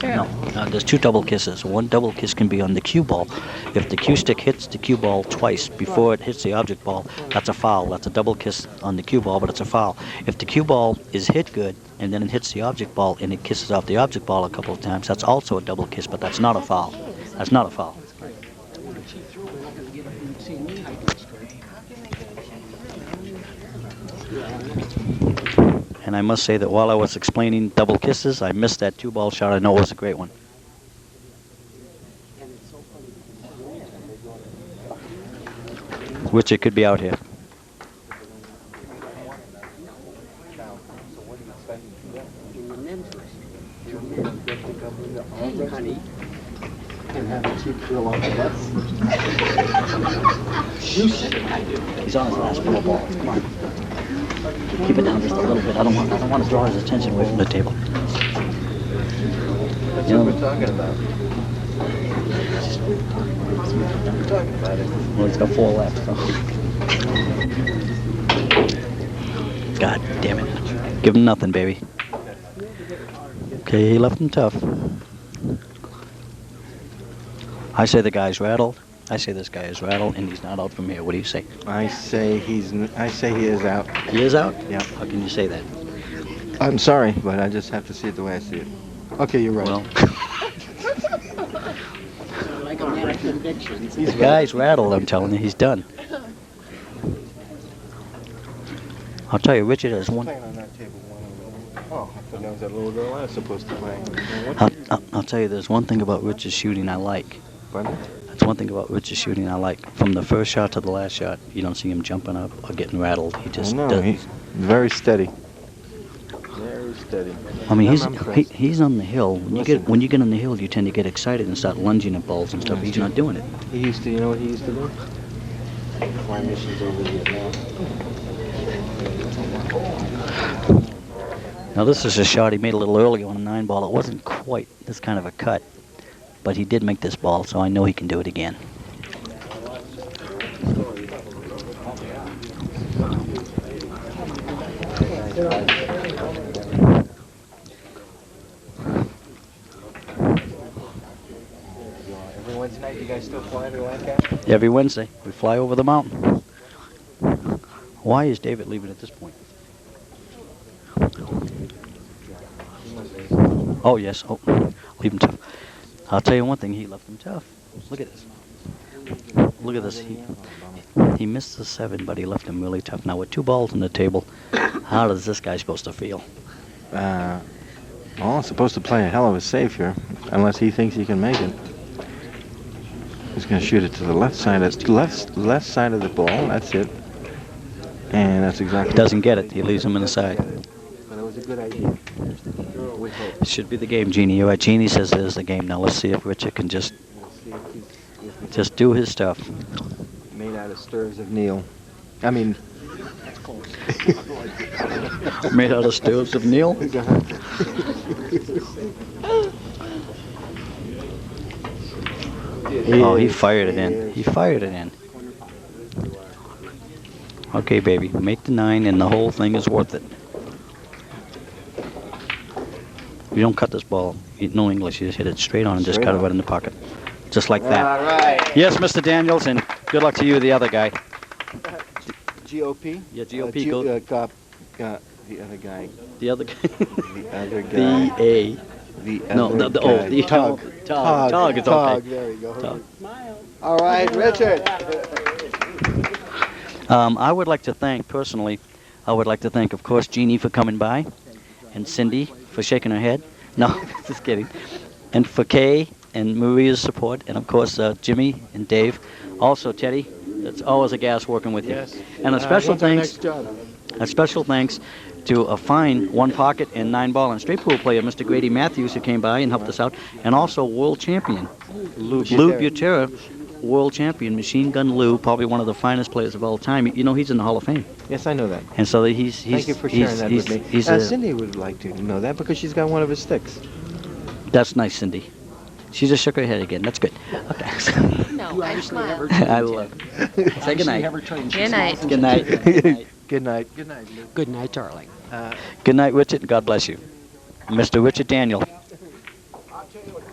No. There's two double kisses. One double kiss can be on the cue ball. If the cue stick hits the cue ball twice before it hits the object ball, that's a foul. That's a double kiss on the cue ball, but it's a foul. If the cue ball is hit good and then it hits the object ball and it kisses off the object ball a couple of times, that's also a double kiss, but that's not a foul. That's not a foul. And I must say that while I was explaining double kisses, I missed that two-ball shot. I know it was a great one. Which it could be out here. Honey, and have a cheap girl on the bus. You said it, I do. He's on his last four ball. Come on. Keep it down just a little bit. I don't want to draw his attention away from the table. That's what we're talking about. We're talking about it. Well, he's got four left. So. God damn it. Give him nothing, baby. Okay, he left him tough. I say the guy's rattled. I say this guy is rattled, and he's not out from here. What do you say? I say he is out. He is out? Yeah. How can you say that? I'm sorry, but I just have to see it the way I see it. Okay, you're right. Well, Like a man of convictions. the guy's rattled, I'm telling you. He's done. I'll tell you, Richard has one. Playing on that table one over there. Oh, I thought that was that little girl I was supposed to play. I'll tell you, there's one thing about Richard's shooting I like. Pardon? That's one thing about Richard's shooting I like. From the first shot to the last shot, you don't see him jumping up or getting rattled. He just No, does. he's very steady. Very steady. I mean, I'm he's impressed. he's on the hill. When you get on the hill, you tend to get excited and start lunging at balls and stuff. He's not doing it. He used to, you know what he used to do? Fly missions over Vietnam. Now this is a shot he made a little earlier on a 9-ball. It wasn't quite this kind of a cut, but he did make this ball, so I know he can do it again. Every Wednesday night, you guys still fly to Lancaster? Every Wednesday, we fly over the mountain. Why is David leaving at this point? Oh, yes. Oh, leave him tough. I'll tell you one thing. He left him tough. Look at this. Look at this. He missed the 7, but he left him really tough. Now, with 2 balls on the table, how does this guy supposed to feel? Well, it's supposed to play a hell of a save here, unless he thinks he can make it. He's going to shoot it to the left side of the ball. That's it. And that's exactly. Doesn't get it. He leaves him in the side. But it was a good idea. We hope. It should be the game, Jeannie. You're right. Jeannie says it is the game. Now let's see if Richard can just do his stuff. Made out of stirs of Neil. I mean. Made out of stirs of Neil. Oh, he fired it in. He fired it in. Okay, baby. Make the 9, and the whole thing is worth it. You don't cut this ball. You know English. You just hit it straight on and just cut it right in the pocket. Just like that. All right. Yes, Mr. Daniels, and good luck to you, the other guy. GOP? Yeah, GOP. The other guy. The other guy. The other guy. The other guy. Tug. Tug. It's okay. There we go. Tug. All right, Richard. I would like to thank, personally, of course, Jeannie for coming by, and Cindy for shaking her head. No, just kidding. And for Kay and Maria's support, and of course, Jimmy and Dave. Also, Teddy, it's always a gas working with you. Yes. And a special What's our thanks. next job? A special thanks to a fine 1-pocket and 9-ball and straight pool player, Mr. Grady Matthews, who came by and helped us out, and also world champion Lou Butera, world champion, Machine Gun Lou, probably one of the finest players of all time. You know, he's in the Hall of Fame. Yes, I know that. And so he's Thank you for sharing that with me. Cindy would like to know that because she's got one of his sticks. That's nice, Cindy. She just shook her head again. That's good. Okay. No, I smile. I love it. Say good night. Good night. Good night. Good night. Good night, Lou. Good night, darling. Good night, Richard, and God bless you. Mr. Richard Daniel. I'll tell you what